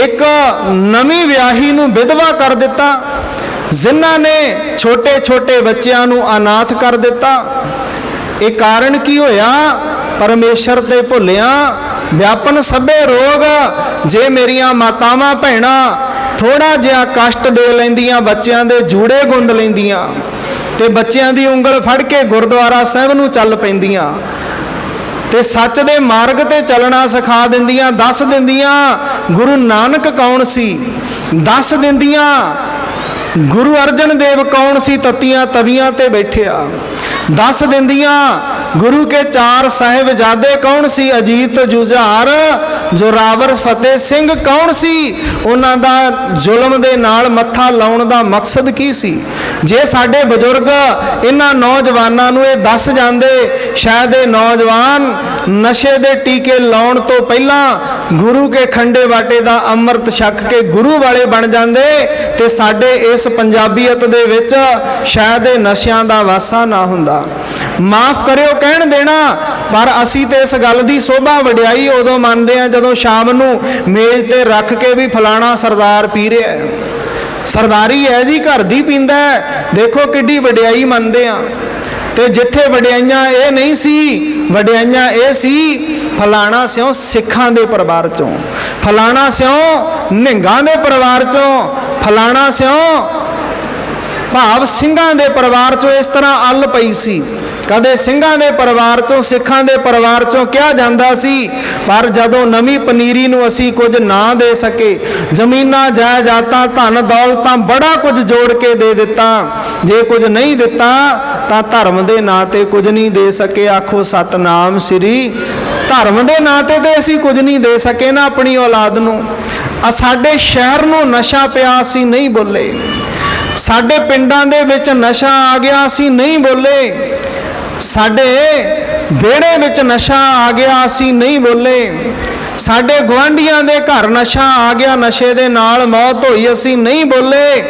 ਇੱਕ ਨਵੀਂ ਵਿਆਹੀ ਨੂੰ ਵਿਧਵਾ ਕਰ ਦਿੱਤਾ, ਜਿਨ੍ਹਾਂ ਨੇ ਛੋਟੇ ਛੋਟੇ ਬੱਚਿਆਂ ਨੂੰ ਅਨਾਥ ਕਰ ਦਿੱਤਾ। ਇਹ ਕਾਰਨ ਕੀ ਹੋਇਆ? ਪਰਮੇਸ਼ਰ ਤੇ ਭੁੱਲਿਆ। ਵਿਆਪਨ ਸਭੇ ਰੋਗ। ਜੇ ਮੇਰੀਆਂ ਮਾਤਾਵਾਂ ਭੈਣਾਂ ਥੋੜਾ ਜਿਹਾ ਕਸ਼ਟ ਦੇ ਲੈਂਦੀਆਂ, ਬੱਚਿਆਂ ਦੇ ਜੂੜੇ ਗੁੰਦ ਲੈਂਦੀਆਂ ਤੇ ਬੱਚਿਆਂ ਦੀ ਉਂਗਲ ਫੜ ਕੇ ਗੁਰਦੁਆਰਾ ਸਾਹਿਬ ਨੂੰ ਚੱਲ ਪੈਂਦੀਆਂ ਤੇ ਸੱਚ ਦੇ ਮਾਰਗ ਤੇ ਚੱਲਣਾ ਸਿਖਾ ਦਿੰਦੀਆਂ, ਦੱਸ ਦਿੰਦੀਆਂ ਗੁਰੂ ਨਾਨਕ ਕੌਣ ਸੀ, ਦੱਸ ਦਿੰਦੀਆਂ ਗੁਰੂ ਅਰਜਨ ਦੇਵ ਕੌਣ ਸੀ, ਤਤੀਆਂ ਤਵੀਆਂ ਤੇ ਬੈਠਿਆ, ਦੱਸ ਦਿੰਦੀਆਂ ਗੁਰੂ ਕੇ ਚਾਰ ਸਾਹਿਬਜ਼ਾਦੇ ਕੌਣ ਸੀ, ਅਜੀਤ ਜੁਝਾਰ ਜ਼ੋਰਾਵਰ ਫਤਿਹ ਸਿੰਘ ਕੌਣ ਸੀ, ਉਹਨਾਂ ਦਾ ਜ਼ੁਲਮ ਦੇ ਨਾਲ ਮੱਥਾ ਲਾਉਣ ਦਾ ਮਕਸਦ ਕੀ ਸੀ। ਜੇ ਸਾਡੇ ਬਜ਼ੁਰਗ ਇਹਨਾਂ ਨੌਜਵਾਨਾਂ ਨੂੰ ਇਹ ਦੱਸ ਜਾਂਦੇ, ਸ਼ਾਇਦ ਇਹ ਨੌਜਵਾਨ ਨਸ਼ੇ ਦੇ ਟੀਕੇ ਲਾਉਣ ਤੋਂ ਪਹਿਲਾਂ ਗੁਰੂ ਕੇ ਖੰਡੇ ਬਾਟੇ ਦਾ ਅੰਮ੍ਰਿਤ ਛਕ ਕੇ ਗੁਰੂ ਵਾਲੇ ਬਣ ਜਾਂਦੇ ਤੇ ਸਾਡੇ ਇਸ ਪੰਜਾਬੀਅਤ ਦੇ ਵਿੱਚ ਸ਼ਾਇਦ ਇਹ ਨਸ਼ਿਆਂ ਦਾ ਵਾਸਾ ਨਾ ਹੁੰਦਾ। ਮਾਫ ਕਰਿਓ, ਕਹਿਣ ਦੇਣਾ, ਪਰ ਅਸੀਂ ਤੇ ਇਸ ਗੱਲ ਦੀ ਸੋਭਾ ਵਡਿਆਈ ਉਦੋਂ ਮੰਨਦੇ ਹਾਂ ਜਦੋਂ ਸ਼ਾਮ ਨੂੰ ਮੇਜ਼ ਤੇ ਰੱਖ ਕੇ ਵੀ ਫਲਾਣਾ ਸਰਦਾਰ ਪੀ ਰਿਹਾ ਹੈ, ਸਰਦਾਰੀ ਹੈ ਜੀ, ਘਰ ਦੀ ਪੀਂਦਾ ਹੈ, ਦੇਖੋ ਕਿੱਡੀ ਵਡਿਆਈ ਮੰਨਦੇ ਆ। ਤੇ ਜਿੱਥੇ ਵਡਿਆਈਆਂ ਇਹ ਨਹੀਂ ਸੀ, ਵਡਿਆਈਆਂ ਇਹ ਸੀ ਫਲਾਣਾ ਸਿਓ ਸਿੱਖਾਂ ਦੇ ਪਰਿਵਾਰ ਚੋਂ, ਫਲਾਣਾ ਸਿਓ ਨਿਹੰਗਾਂ ਦੇ ਪਰਿਵਾਰ ਚੋਂ, ਫਲਾਣਾ ਸਿਓ ਭਾਵ ਸਿੰਘਾਂ ਦੇ ਪਰਿਵਾਰ ਚੋਂ। ਇਸ ਤਰ੍ਹਾਂ ਅੱਲ ਪਈ ਸੀ। ਕਦੇ ਸਿੰਘਾਂ ਦੇ ਪਰਿਵਾਰ ਚੋਂ, ਸਿੱਖਾਂ ਦੇ ਪਰਿਵਾਰ ਚੋਂ ਕਿਹਾ ਜਾਂਦਾ ਸੀ, ਪਰ ਜਦੋਂ ਨਵੀਂ ਪਨੀਰੀ ਨੂੰ ਅਸੀਂ ਕੁਝ ਨਾ ਦੇ ਸਕੇ, ਜ਼ਮੀਨਾਂ ਜਾਇਦਾਦਾਂ ਧਨ ਦੌਲਤਾਂ ਬੜਾ ਕੁਝ ਜੋੜ ਕੇ ਦੇ ਦਿੱਤਾ, ਜੇ ਕੁਝ ਨਹੀਂ ਦਿੱਤਾ ਤਾਂ ਧਰਮ ਦੇ ਨਾਂ ਤੇ ਕੁਝ ਨਹੀਂ ਦੇ ਸਕੇ। ਆਖੋ ਸਤਨਾਮ ਸ੍ਰੀ। ਧਰਮ ਦੇ ਨਾਂ ਤੇ ਅਸੀਂ ਕੁਝ ਨਹੀਂ ਦੇ ਸਕੇ ਨਾ ਆਪਣੀ ਔਲਾਦ ਨੂੰ। ਸਾਡੇ ਸ਼ਹਿਰ ਨੂੰ ਨਸ਼ਾ ਪਿਆ, ਅਸੀਂ ਨਹੀਂ ਬੋਲੇ। ਸਾਡੇ ਪਿੰਡਾਂ ਦੇ ਵਿੱਚ ਨਸ਼ਾ ਆ ਗਿਆ, ਅਸੀਂ ਨਹੀਂ ਬੋਲੇ। ਸਾਡੇ ਵਿਹੜੇ ਵਿੱਚ ਨਸ਼ਾ ਆ ਗਿਆ, ਅਸੀਂ ਨਹੀਂ ਬੋਲੇ। ਸਾਡੇ ਗੁਆਂਢੀਆਂ ਦੇ ਘਰ ਨਸ਼ਾ ਆ ਗਿਆ, ਨਸ਼ੇ ਦੇ ਨਾਲ ਮੌਤ ਹੋਈ, ਅਸੀਂ ਨਹੀਂ ਬੋਲੇ।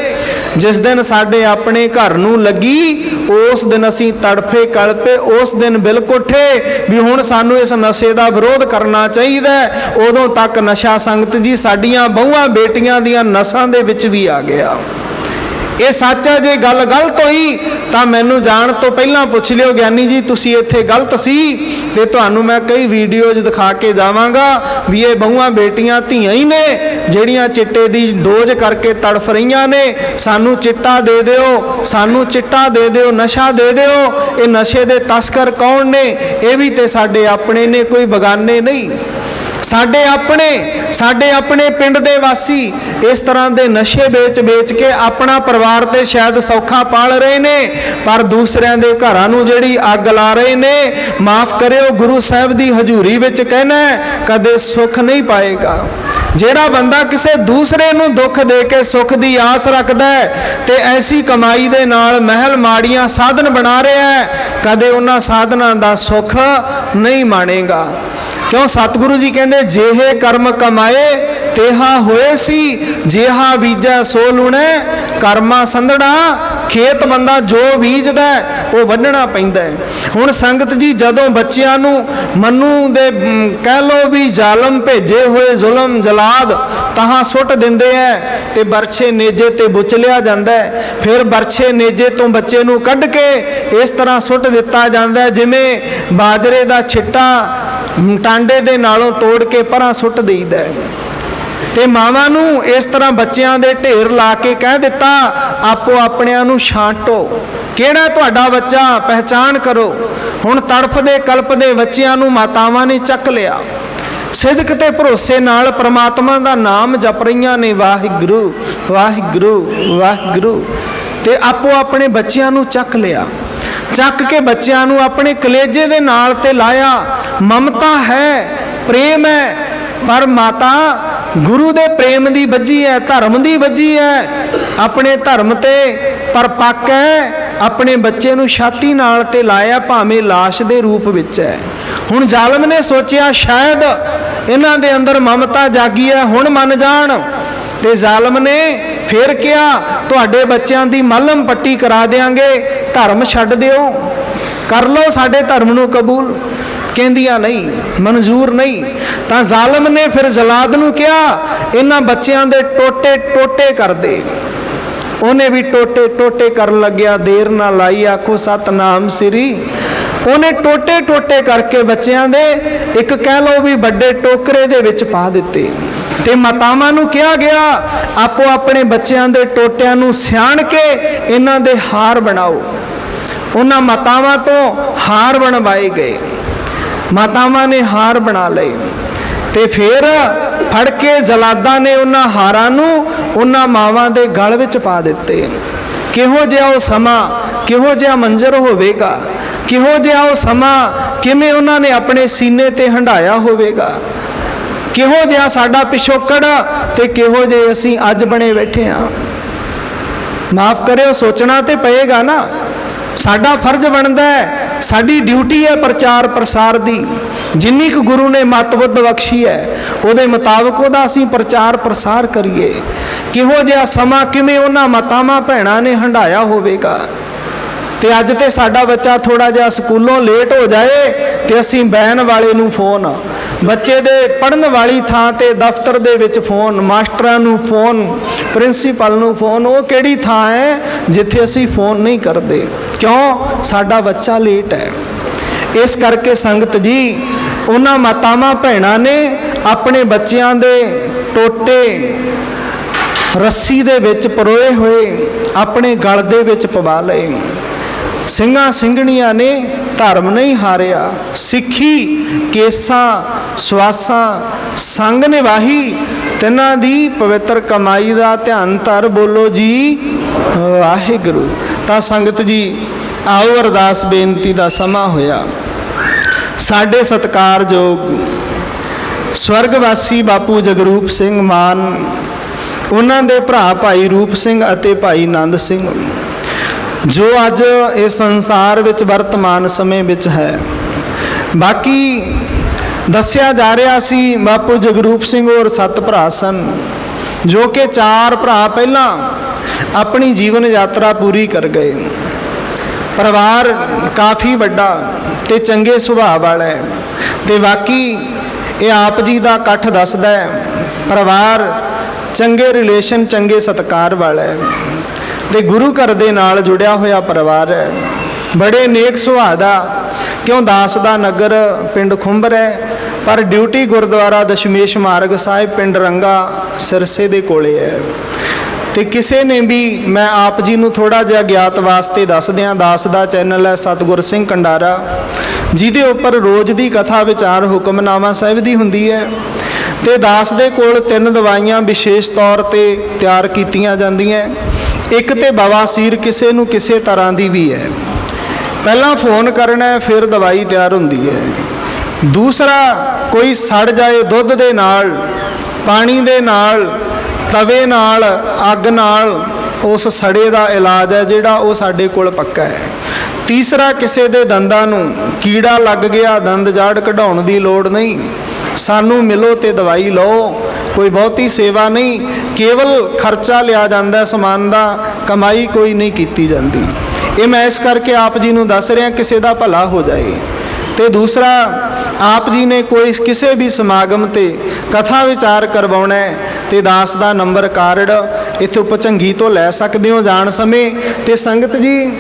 ਜਿਸ ਦਿਨ ਸਾਡੇ ਆਪਣੇ ਘਰ ਨੂੰ ਲੱਗੀ, ਉਸ ਦਿਨ ਅਸੀਂ ਤੜਫੇ ਕਲਪੇ, ਉਸ ਦਿਨ ਬਿਲਕੁਲ ਉੱਠੇ ਵੀ ਹੁਣ ਸਾਨੂੰ ਇਸ ਨਸ਼ੇ ਦਾ ਵਿਰੋਧ ਕਰਨਾ ਚਾਹੀਦਾ। ਉਦੋਂ ਤੱਕ ਨਸ਼ਾ ਸੰਗਤ ਜੀ ਸਾਡੀਆਂ ਬਹੂਆਂ ਬੇਟੀਆਂ ਦੀਆਂ ਨਸਾਂ ਦੇ ਵਿੱਚ ਵੀ ਆ ਗਿਆ। ਇਹ ਸੱਚ ਹੈ। ਜੇ ਗੱਲ ਗਲਤ ਹੋਈ ਤਾਂ ਮੈਨੂੰ ਜਾਣ ਤੋਂ ਪਹਿਲਾਂ ਪੁੱਛ ਲਿਓ, ਗਿਆਨੀ ਜੀ ਤੁਸੀਂ ਇੱਥੇ ਗਲਤ ਸੀ, ਤੇ ਤੁਹਾਨੂੰ ਮੈਂ ਕਈ ਵੀਡੀਓਜ਼ ਦਿਖਾ ਕੇ ਜਾਵਾਂਗਾ ਵੀ ਇਹ ਬਹੂਆਂ ਬੇਟੀਆਂ ਧੀਆਂ ਹੀ ਨੇ ਜਿਹੜੀਆਂ ਚਿੱਟੇ ਦੀ ਡੋਜ਼ ਕਰਕੇ ਤੜਫ ਰਹੀਆਂ ਨੇ। ਸਾਨੂੰ ਚਿੱਟਾ ਦੇ ਦਿਓ, ਸਾਨੂੰ ਚਿੱਟਾ ਦੇ ਦਿਓ, ਨਸ਼ਾ ਦੇ ਦਿਓ। ਇਹ ਨਸ਼ੇ ਦੇ ਤਸਕਰ ਕੌਣ ਨੇ? ਇਹ ਵੀ ਤੇ ਸਾਡੇ ਆਪਣੇ ਨੇ, ਕੋਈ ਬਗਾਨੇ ਨਹੀਂ। ਸਾਡੇ ਆਪਣੇ ਪਿੰਡ ਦੇ ਵਾਸੀ ਇਸ ਤਰ੍ਹਾਂ ਦੇ ਨਸ਼ੇ ਵੇਚ ਕੇ ਆਪਣਾ ਪਰਿਵਾਰ ਤੇ ਸ਼ਾਇਦ ਸੌਖਾ ਪਾਲ ਰਹੇ ਨੇ, ਪਰ ਦੂਸਰਿਆਂ ਦੇ ਘਰਾਂ ਨੂੰ ਜਿਹੜੀ ਅੱਗ ਲਾ ਰਹੇ ਨੇ। ਮਾਫ ਕਰਿਓ, ਗੁਰੂ ਸਾਹਿਬ ਦੀ ਹਜ਼ੂਰੀ ਵਿੱਚ ਕਹਿਣਾ ਕਦੇ ਸੁੱਖ ਨਹੀਂ ਪਾਏਗਾ। ਜਿਹੜਾ ਬੰਦਾ ਕਿਸੇ ਦੂਸਰੇ ਨੂੰ ਦੁੱਖ ਦੇ ਕੇ ਸੁੱਖ ਦੀ ਆਸ ਰੱਖਦਾ ਹੈ ਤੇ ਐਸੀ ਕਮਾਈ ਦੇ ਨਾਲ ਮਹਿਲ ਮਾੜੀਆਂ ਸਾਧਨ ਬਣਾ ਰਿਹਾ ਹੈ, ਕਦੇ ਉਹਨਾਂ ਸਾਧਨਾਂ ਦਾ ਸੁੱਖ ਨਹੀਂ ਮਾਣੇਗਾ। ਕਿਉਂ? ਸਤਿਗੁਰੂ ਜੀ ਕਹਿੰਦੇ ਜਿਹੇ ਕਰਮ ਕਮਾਏ ਤੇਹਾ ਹੋਏ ਸੀ, ਜਿਹਾ ਬੀਜੈ ਸੋ ਲੁਣੈ ਕਰਮਾ ਸੰਧੜਾ। ਖੇਤ ਬੰਦਾ ਜੋ ਬੀਜਦਾ ਉਹ ਵੱਢਣਾ ਪੈਂਦਾ ਹੈ। ਹੁਣ ਸੰਗਤ ਜੀ ਜਦੋਂ ਬੱਚਿਆਂ ਨੂੰ ਮਨੂ ਦੇ ਕਹਿ ਲੋ ਵੀ ਜ਼ਾਲਮ ਭੇਜੇ ਹੋਏ ਜ਼ੁਲਮ ਜਲਾਦ ਤਹਾਂ ਸੁੱਟ ਦਿੰਦੇ ਹੈ ਤੇ ਬਰਛੇ ਨੇਜੇ ਤੇ ਬੁਚਲਿਆ ਜਾਂਦਾ ਹੈ। ਫਿਰ ਬਰਛੇ ਨੇਜੇ ਤੋਂ ਬੱਚੇ ਨੂੰ ਕੱਢ ਕੇ ਇਸ ਤਰ੍ਹਾਂ ਸੁੱਟ ਦਿੱਤਾ ਜਾਂਦਾ ਹੈ ਜਿਵੇਂ ਬਾਜਰੇ ਦਾ ਛਿੱਟਾ ਟਾਂਡੇ ਦੇ ਨਾਲੋਂ ਤੋੜ ਕੇ ਪਰਾਂ ਸੁੱਟ ਦੇਈਦਾ ਹੈ। ਤੇ ਮਾਵਾਂ ਨੂੰ ਇਸ ਤਰ੍ਹਾਂ ਬੱਚਿਆਂ ਦੇ ਢੇਰ ਲਾ ਕੇ ਕਹਿ ਦਿੱਤਾ, ਆਪੋ ਆਪਣਿਆਂ ਨੂੰ ਛਾਂਟੋ, ਕਿਹੜਾ ਤੁਹਾਡਾ ਬੱਚਾ ਪਹਿਚਾਣ ਕਰੋ। ਹੁਣ ਤੜਫਦੇ ਕਲਪਦੇ ਬੱਚਿਆਂ ਨੂੰ ਮਾਤਾਵਾਂ ਨੇ ਚੱਕ ਲਿਆ। ਸਿਦਕ ਤੇ ਭਰੋਸੇ ਨਾਲ ਪ੍ਰਮਾਤਮਾ ਦਾ ਨਾਮ ਜਪ ਰਹੀਆਂ ਨੇ, ਵਾਹਿਗੁਰੂ ਵਾਹਿਗੁਰੂ ਵਾਹਿਗੁਰੂ, ਤੇ ਆਪੋ ਆਪਣੇ ਬੱਚਿਆਂ ਨੂੰ ਚੱਕ ਲਿਆ। ਚੱਕ ਕੇ ਬੱਚਿਆਂ ਨੂੰ ਆਪਣੇ ਕਲੇਜੇ ਦੇ ਨਾਲ ਤੇ ਲਾਇਆ। ਮਮਤਾ ਹੈ, ਪ੍ਰੇਮ ਹੈ, ਪਰ ਮਾਤਾ ਗੁਰੂ ਦੇ ਪ੍ਰੇਮ ਦੀ ਵੱਜੀ ਹੈ, ਧਰਮ ਦੀ ਵੱਜੀ ਹੈ, ਆਪਣੇ ਧਰਮ ਤੇ ਪਰਪੱਕ ਹੈ, ਆਪਣੇ ਬੱਚੇ ਨੂੰ ਛਾਤੀ ਨਾਲ ਤੇ ਲਾਇਆ, ਭਾਵੇਂ ਲਾਸ਼ ਦੇ ਰੂਪ ਵਿੱਚ ਹੈ। ਹੁਣ ਜ਼ਾਲਮ ਨੇ ਸੋਚਿਆ ਸ਼ਾਇਦ ਇਹਨਾਂ ਦੇ ਅੰਦਰ ਮਮਤਾ ਜਾਗੀ ਹੈ, ਹੁਣ ਮੰਨ ਜਾਣ। ਤੇ ਜ਼ਾਲਮ ਨੇ ਫਿਰ ਕਿਹਾ ਤੁਹਾਡੇ ਬੱਚਿਆਂ ਦੀ ਮੱਲਮ ਪੱਟੀ ਕਰਾ ਦੇਾਂਗੇ, ਧਰਮ ਛੱਡ ਦਿਓ, ਕਰ ਲਓ ਸਾਡੇ ਧਰਮ ਨੂੰ ਕਬੂਲ। ਕਹਿੰਦੀਆਂ ਨਹੀਂ, ਮਨਜ਼ੂਰ ਨਹੀਂ। ਤਾਂ ਜ਼ਾਲਮ ਨੇ ਫਿਰ ਜਲਾਦ ਨੂੰ ਕਿਹਾ ਇਹਨਾਂ ਬੱਚਿਆਂ ਦੇ ਟੋਟੇ ਟੋਟੇ ਕਰ ਦੇ। ਉਹਨੇ ਵੀ ਟੋਟੇ ਟੋਟੇ ਕਰਨ ਲੱਗਿਆ, ਦੇਰ ਨਾ ਲਾਈ ਆਖੋ ਸਤਨਾਮ ਸ੍ਰੀ। ਉਹਨੇ ਟੋਟੇ ਟੋਟੇ ਕਰਕੇ ਬੱਚਿਆਂ ਦੇ ਇੱਕ ਕਹਿ ਲਓ ਵੀ ਵੱਡੇ ਟੋਕਰੇ ਦੇ ਵਿੱਚ ਪਾ ਦਿੱਤੇ। ਤੇ ਮਾਤਾਵਾਂ ਨੂੰ ਕਿਹਾ ਗਿਆ ਆਪੋ ਆਪਣੇ ਬੱਚਿਆਂ ਦੇ ਟੋਟਿਆਂ ਨੂੰ ਸਿਆਣ ਕੇ ਇਹਨਾਂ ਦੇ ਹਾਰ ਬਣਾਓ। ਉਹਨਾਂ ਮਾਤਾਵਾਂ ਤੋਂ ਹਾਰ ਬਣਵਾਏ ਗਏ, ਮਾਤਾਵਾਂ ਨੇ ਹਾਰ ਬਣਾ ਲਏ। ਤੇ ਫਿਰ ਫੜ ਕੇ ਜਲਾਦਾਂ ਨੇ ਉਹਨਾਂ ਹਾਰਾਂ ਨੂੰ ਉਹਨਾਂ ਮਾਵਾਂ ਦੇ ਗਲ ਵਿੱਚ ਪਾ ਦਿੱਤੇ। ਕਿਹੋ ਜਿਹਾ ਉਹ ਸਮਾਂ, ਕਿਹੋ ਜਿਹਾ ਮੰਜ਼ਰ ਹੋਵੇਗਾ, ਕਿਹੋ ਜਿਹਾ ਉਹ ਸਮਾਂ, ਕਿਵੇਂ ਉਹਨਾਂ ਨੇ ਆਪਣੇ ਸੀਨੇ ਤੇ ਹੰਢਾਇਆ ਹੋਵੇਗਾ, ਕਿਹੋ ਜਿਹਾ ਸਾਡਾ ਪਿਛੋਕੜ ਤੇ ਕਿਹੋ ਜਿਹੇ ਅਸੀਂ ਅੱਜ ਬਣੇ ਬੈਠੇ ਹਾਂ। ਮਾਫ ਕਰਿਓ, ਸੋਚਣਾ ਤੇ ਪਏਗਾ ਨਾ। ਸਾਡਾ ਫਰਜ਼ ਬਣਦਾ ਹੈ, ਸਾਡੀ ਡਿਊਟੀ ਹੈ ਪ੍ਰਚਾਰ ਪ੍ਰਸਾਰ ਦੀ। ਜਿੰਨੀ ਕੁ ਗੁਰੂ ਨੇ ਮੱਤ ਬੁੱਧ ਬਖਸ਼ੀ ਹੈ ਉਹਦੇ ਮੁਤਾਬਕ ਉਹਦਾ ਅਸੀਂ ਪ੍ਰਚਾਰ ਪ੍ਰਸਾਰ ਕਰੀਏ। ਕਿਹੋ ਜਿਹਾ ਸਮਾਂ, ਕਿਵੇਂ ਉਹਨਾਂ ਮਾਤਾਵਾਂ ਭੈਣਾਂ ਨੇ ਹੰਢਾਇਆ ਹੋਵੇਗਾ। ਤੇ ਅੱਜ ਤੇ ਸਾਡਾ ਬੱਚਾ ਥੋੜਾ ਜਿਹਾ ਸਕੂਲੋਂ ਲੇਟ ਹੋ ਜਾਏ ਤੇ ਅਸੀਂ ਬੈਨ ਵਾਲੇ ਨੂੰ ਫੋਨ, ਬੱਚੇ ਦੇ ਪੜ੍ਹਨ ਵਾਲੀ ਥਾਂ ਤੇ ਦਫ਼ਤਰ ਦੇ ਵਿੱਚ ਫੋਨ, ਮਾਸਟਰਾਂ ਨੂੰ ਫੋਨ, ਪ੍ਰਿੰਸੀਪਲ ਨੂੰ ਫੋਨ। ਉਹ ਕਿਹੜੀ ਥਾਂ ਹੈ ਜਿੱਥੇ ਅਸੀਂ ਫੋਨ ਨਹੀਂ ਕਰਦੇ? ਕਿਉਂ? ਸਾਡਾ ਬੱਚਾ ਲੇਟ ਹੈ। ਇਸ ਕਰਕੇ ਸੰਗਤ ਜੀ, ਉਹਨਾਂ ਮਾਤਾਵਾਂ ਭੈਣਾਂ ਨੇ ਆਪਣੇ ਬੱਚਿਆਂ ਦੇ ਟੋਟੇ ਰੱਸੀ ਦੇ ਵਿੱਚ ਪਰੋਏ ਹੋਏ ਆਪਣੇ ਗਲ ਦੇ ਵਿੱਚ ਪਵਾ ਲਏ। ਸਿੰਘਾਂ ਸਿੰਘਣੀਆਂ ਨੇ ਧਰਮ ਨਹੀਂ ਹਾਰਿਆ, ਸਿੱਖੀ ਕੇਸਾਂ ਸਵਾਸਾਂ ਸੰਗ ਨਿਵਾਹੀ, ਤਿੰਨਾਂ ਦੀ ਪਵਿੱਤਰ ਕਮਾਈ ਦਾ ਧਿਆਨ ਧਰ, ਬੋਲੋ ਜੀ ਵਾਹਿਗੁਰੂ। ਤਾਂ ਸੰਗਤ ਜੀ, ਆਓ ਅਰਦਾਸ ਬੇਨਤੀ ਦਾ ਸਮਾਂ ਹੋਇਆ। ਸਾਡੇ ਸਤਿਕਾਰਯੋਗ ਸਵਰਗਵਾਸੀ ਬਾਪੂ ਜਗਰੂਪ ਸਿੰਘ ਮਾਨ, ਉਹਨਾਂ ਦੇ ਭਰਾ ਭਾਈ ਰੂਪ ਸਿੰਘ ਅਤੇ ਭਾਈ ਆਨੰਦ ਸਿੰਘ, ਜੋ ਅੱਜ ਇਸ ਸੰਸਾਰ ਵਿੱਚ ਵਰਤਮਾਨ ਸਮੇਂ ਵਿੱਚ ਹੈ। ਬਾਕੀ ਦੱਸਿਆ ਜਾ ਰਿਹਾ ਸੀ ਬਾਪੂ ਜਗਰੂਪ ਸਿੰਘ ਹੋਰ 7 ਭਰਾ ਸਨ, ਜੋ ਕਿ 4 ਭਰਾ ਪਹਿਲਾਂ ਆਪਣੀ ਜੀਵਨ ਯਾਤਰਾ ਪੂਰੀ ਕਰ ਗਏ। ਪਰਿਵਾਰ ਕਾਫੀ ਵੱਡਾ ਤੇ ਚੰਗੇ ਸੁਭਾਅ ਵਾਲਾ ਹੈ। ਤੇ ਬਾਕੀ ਇਹ ਆਪ ਜੀ ਦਾ ਇਕੱਠ ਦੱਸਦਾ ਹੈ, ਪਰਿਵਾਰ ਚੰਗੇ ਰਿਲੇਸ਼ਨ, ਚੰਗੇ ਸਤਿਕਾਰ ਵਾਲਾ ਹੈ ਤੇ ਗੁਰੂ ਘਰ ਦੇ ਨਾਲ ਜੁੜਿਆ ਹੋਇਆ ਪਰਿਵਾਰ ਹੈ। ਬੜੇ ਨੇਕ ਸੁਭਾਅ ਦਾ। ਕਿਉਂ? ਦਾਸ ਦਾ ਨਗਰ ਪਿੰਡ ਖੁੰਬਰ ਹੈ, ਪਰ ਡਿਊਟੀ ਗੁਰਦੁਆਰਾ ਦਸ਼ਮੇਸ਼ ਮਾਰਗ ਸਾਹਿਬ ਪਿੰਡ ਰੰਗਾ ਸਿਰਸੇ ਦੇ ਕੋਲੇ ਹੈ। ਤੇ ਕਿਸੇ ਨੇ ਵੀ, ਮੈਂ ਆਪ ਜੀ ਨੂੰ ਥੋੜਾ ਜਿਹਾ ਗਿਆਤ ਵਾਸਤੇ ਦੱਸ ਦਿਆਂ, ਦਾਸ ਦਾ ਚੈਨਲ ਹੈ ਸਤਿਗੁਰ ਸਿੰਘ ਕੰਡਾਰਾ, ਜਿਹਦੇ ਉੱਪਰ ਰੋਜ਼ ਦੀ ਕਥਾ ਵਿਚਾਰ ਹੁਕਮਨਾਮਾ ਸਾਹਿਬ ਦੀ ਹੁੰਦੀ ਹੈ। ਤੇ ਦਾਸ ਦੇ ਕੋਲ 3 ਦਵਾਈਆਂ ਵਿਸ਼ੇਸ਼ ਤੌਰ ਤੇ ਤਿਆਰ ਕੀਤੀਆਂ ਜਾਂਦੀਆਂ। ਇੱਕ ਤੇ ਬਵਾਸੀਰ ਕਿਸੇ ਨੂੰ ਕਿਸੇ ਤਰ੍ਹਾਂ ਦੀ ਵੀ ਹੈ, ਪਹਿਲਾਂ ਫੋਨ ਕਰਨਾ ਫਿਰ ਦਵਾਈ ਤਿਆਰ ਹੁੰਦੀ ਹੈ। ਦੂਸਰਾ, ਕੋਈ ਸੜ ਜਾਏ ਦੁੱਧ ਦੇ ਨਾਲ, ਪਾਣੀ ਦੇ ਨਾਲ, ਤਵੇ ਨਾਲ, ਅੱਗ ਨਾਲ, ਉਸ ਸੜੇ ਦਾ ਇਲਾਜ ਹੈ ਜਿਹੜਾ ਉਹ ਸਾਡੇ ਕੋਲ ਪੱਕਾ ਹੈ। ਤੀਸਰਾ, ਕਿਸੇ ਦੇ ਦੰਦਾਂ ਨੂੰ ਕੀੜਾ ਲੱਗ ਗਿਆ, ਦੰਦ ਜਾੜ ਕਢਾਉਣ ਦੀ ਲੋੜ ਨਹੀਂ, ਸਾਨੂੰ ਮਿਲੋ ਤੇ ਦਵਾਈ ਲਓ, ਕੋਈ ਬਹੁਤੀ ਸੇਵਾ ਨਹੀਂ, ਕੇਵਲ ਖਰਚਾ ਲਿਆ ਜਾਂਦਾ ਸਮਾਨ ਦਾ, ਕਮਾਈ ਕੋਈ ਨਹੀਂ ਕੀਤੀ ਜਾਂਦੀ। ਇਹ ਮੈਂ ਇਸ ਕਰਕੇ ਆਪ ਜੀ ਨੂੰ ਦੱਸ ਰਿਹਾ, ਕਿਸੇ ਦਾ ਭਲਾ ਹੋ ਜਾਏ। ਤੇ ਦੂਸਰਾ, ਆਪ ਜੀ ਨੇ ਕੋਈ ਕਿਸੇ ਵੀ ਸਮਾਗਮ ਤੇ ਕਥਾ ਵਿਚਾਰ ਕਰਵਾਉਣਾ ਹੈ ਤੇ ਦਾਸ ਦਾ ਨੰਬਰ ਕਾਰਡ ਇੱਥੇ ਉਪਚੰਗੀ ਤੋਂ ਲੈ ਸਕਦੇ ਹੋ ਜਾਣ ਸਮੇਂ। ਤੇ ਸੰਗਤ ਜੀ,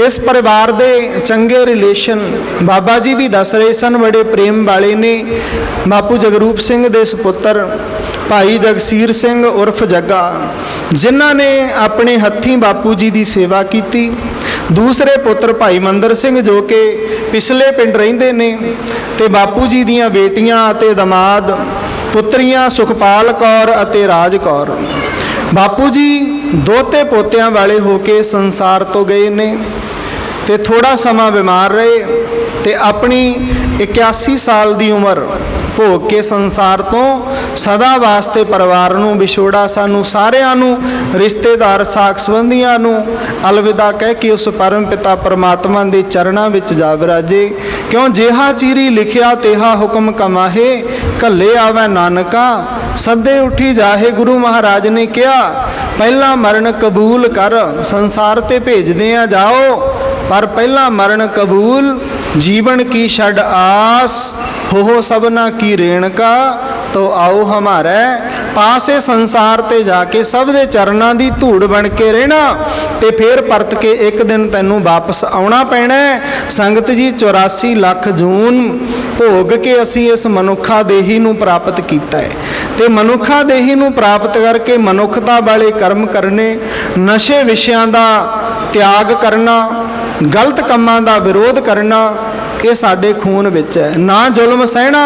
ਇਸ ਪਰਿਵਾਰ ਦੇ ਚੰਗੇ ਰਿਲੇਸ਼ਨ ਬਾਬਾ ਜੀ ਵੀ ਦੱਸ ਰਹੇ ਸਨ, ਬੜੇ ਪ੍ਰੇਮ ਵਾਲੇ ਨੇ। ਬਾਪੂ ਜਗਰੂਪ ਸਿੰਘ ਦੇ ਸੁਪੁੱਤਰ ਭਾਈ ਜਗਸੀਰ ਸਿੰਘ ਉਰਫ ਜੱਗਾ, ਜਿਨ੍ਹਾਂ ਨੇ ਆਪਣੇ ਹੱਥੀਂ ਬਾਪੂ ਜੀ ਦੀ ਸੇਵਾ ਕੀਤੀ। ਦੂਸਰੇ ਪੁੱਤਰ ਭਾਈ ਮੰਦਰ ਸਿੰਘ, ਜੋ ਕਿ ਪਿਛਲੇ ਪਿੰਡ ਰਹਿੰਦੇ ਨੇ। ਤੇ ਬਾਪੂ ਜੀ ਦੀਆਂ ਬੇਟੀਆਂ ਅਤੇ ਦਮਾਦ ਪੁੱਤਰੀਆਂ ਸੁਖਪਾਲ ਕੌਰ ਅਤੇ ਰਾਜ ਕੌਰ। ਬਾਪੂ ਜੀ ਦੋਤੇ ਪੋਤਿਆਂ ਵਾਲੇ ਹੋ ਕੇ ਸੰਸਾਰ ਤੋਂ ਗਏ ਨੇ। ਤੇ ਥੋੜਾ ਸਮਾਂ ਬਿਮਾਰ ਰਹੇ ਤੇ ਆਪਣੀ 81 ਸਾਲ ਦੀ ਉਮਰ ਭੋਗ ਕੇ ਸੰਸਾਰ ਤੋਂ ਸਦਾ ਵਾਸਤੇ ਪਰਿਵਾਰ ਨੂੰ ਵਿਛੋੜਾ ਸਾਨੂੰ ਸਾਰਿਆਂ ਨੂੰ ਰਿਸ਼ਤੇਦਾਰ ਸਾਕ ਸੰਬੰਧੀਆਂ ਨੂੰ ਅਲਵਿਦਾ ਕਹਿ ਕੇ ਉਸ ਪਰਮ ਪਿਤਾ ਪਰਮਾਤਮਾ ਦੇ ਚਰਨਾਂ ਵਿੱਚ ਜਾ ਵਿਰਾਜੇ। ਕਿਉਂ ਜਿਹਾ ਚੀਰੀ ਲਿਖਿਆ ਤੇਹਾ ਹੁਕਮ ਕਮਾਹੇ, ਘੱਲੇ ਆਵੈ ਨਾਨਕਾ ਸੱਦੇ ਉੱਠੀ ਜਾਹੇ। ਗੁਰੂ ਮਹਾਰਾਜ ਨੇ ਕਿਹਾ ਪਹਿਲਾ ਮਰਨ ਕਬੂਲ ਕਰ, ਸੰਸਾਰ ਤੇ ਭੇਜਦੇ ਆ ਜਾਓ, ਪਰ ਪਹਿਲਾ ਮਰਨ ਕਬੂਲ जीवन की षड आस हो सबना की रेणका, तो आओ हमारे पासे संसार ते जाके सब दे चरना दी धूड़ बन के रहना ते फिर परत के एक दिन तैनू वापस आउणा पैना। संगत जी 84 लाख जून भोग के असी इस मनुखा देही नू प्राप्त कीता है ते मनुखा देही नू प्राप्त करके मनुखता वाले कर्म करने, नशे विषयां दा त्याग करना, गलत कामां दा विरोध करना, ये साडे खून विच है। ना जुल्म सहना,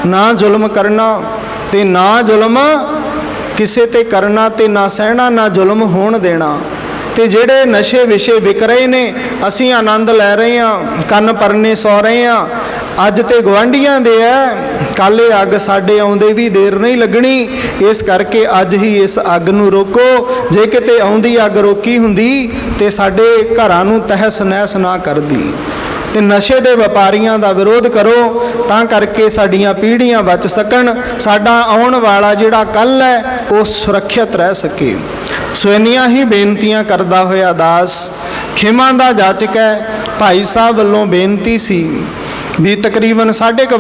ना जुल्म करना ते ना जुल्म किसे ते करना ते ना सहना, ना जुल्म होण देना। ते जेड़े नशे विषे विक रहे ने असी आनंद लै रहे हैं, कन्न परने सौ रहे हैं, अज ते गवांढियां दे है, कल ये अग साडे आउंदे भी देर नहीं लगनी। इस करके अज ही इस अग नूं रोको। जे किते आउंदी अग रोकी हुंदी ते साडे घरां नूं तहस नहस ना करदी। ते नशे दे व्यापारियां दा विरोध करो तां करके साडियां पीढ़ियां बच सकण, साडा आउण वाला जिहड़ा कल है वो सुरक्षित रह सके। सो इन्नियां ही बेनतियां करदा होया दास खिमा दा जाचक है। भाई साहब वल्लों बेनती सी भी तकरीबन 12:30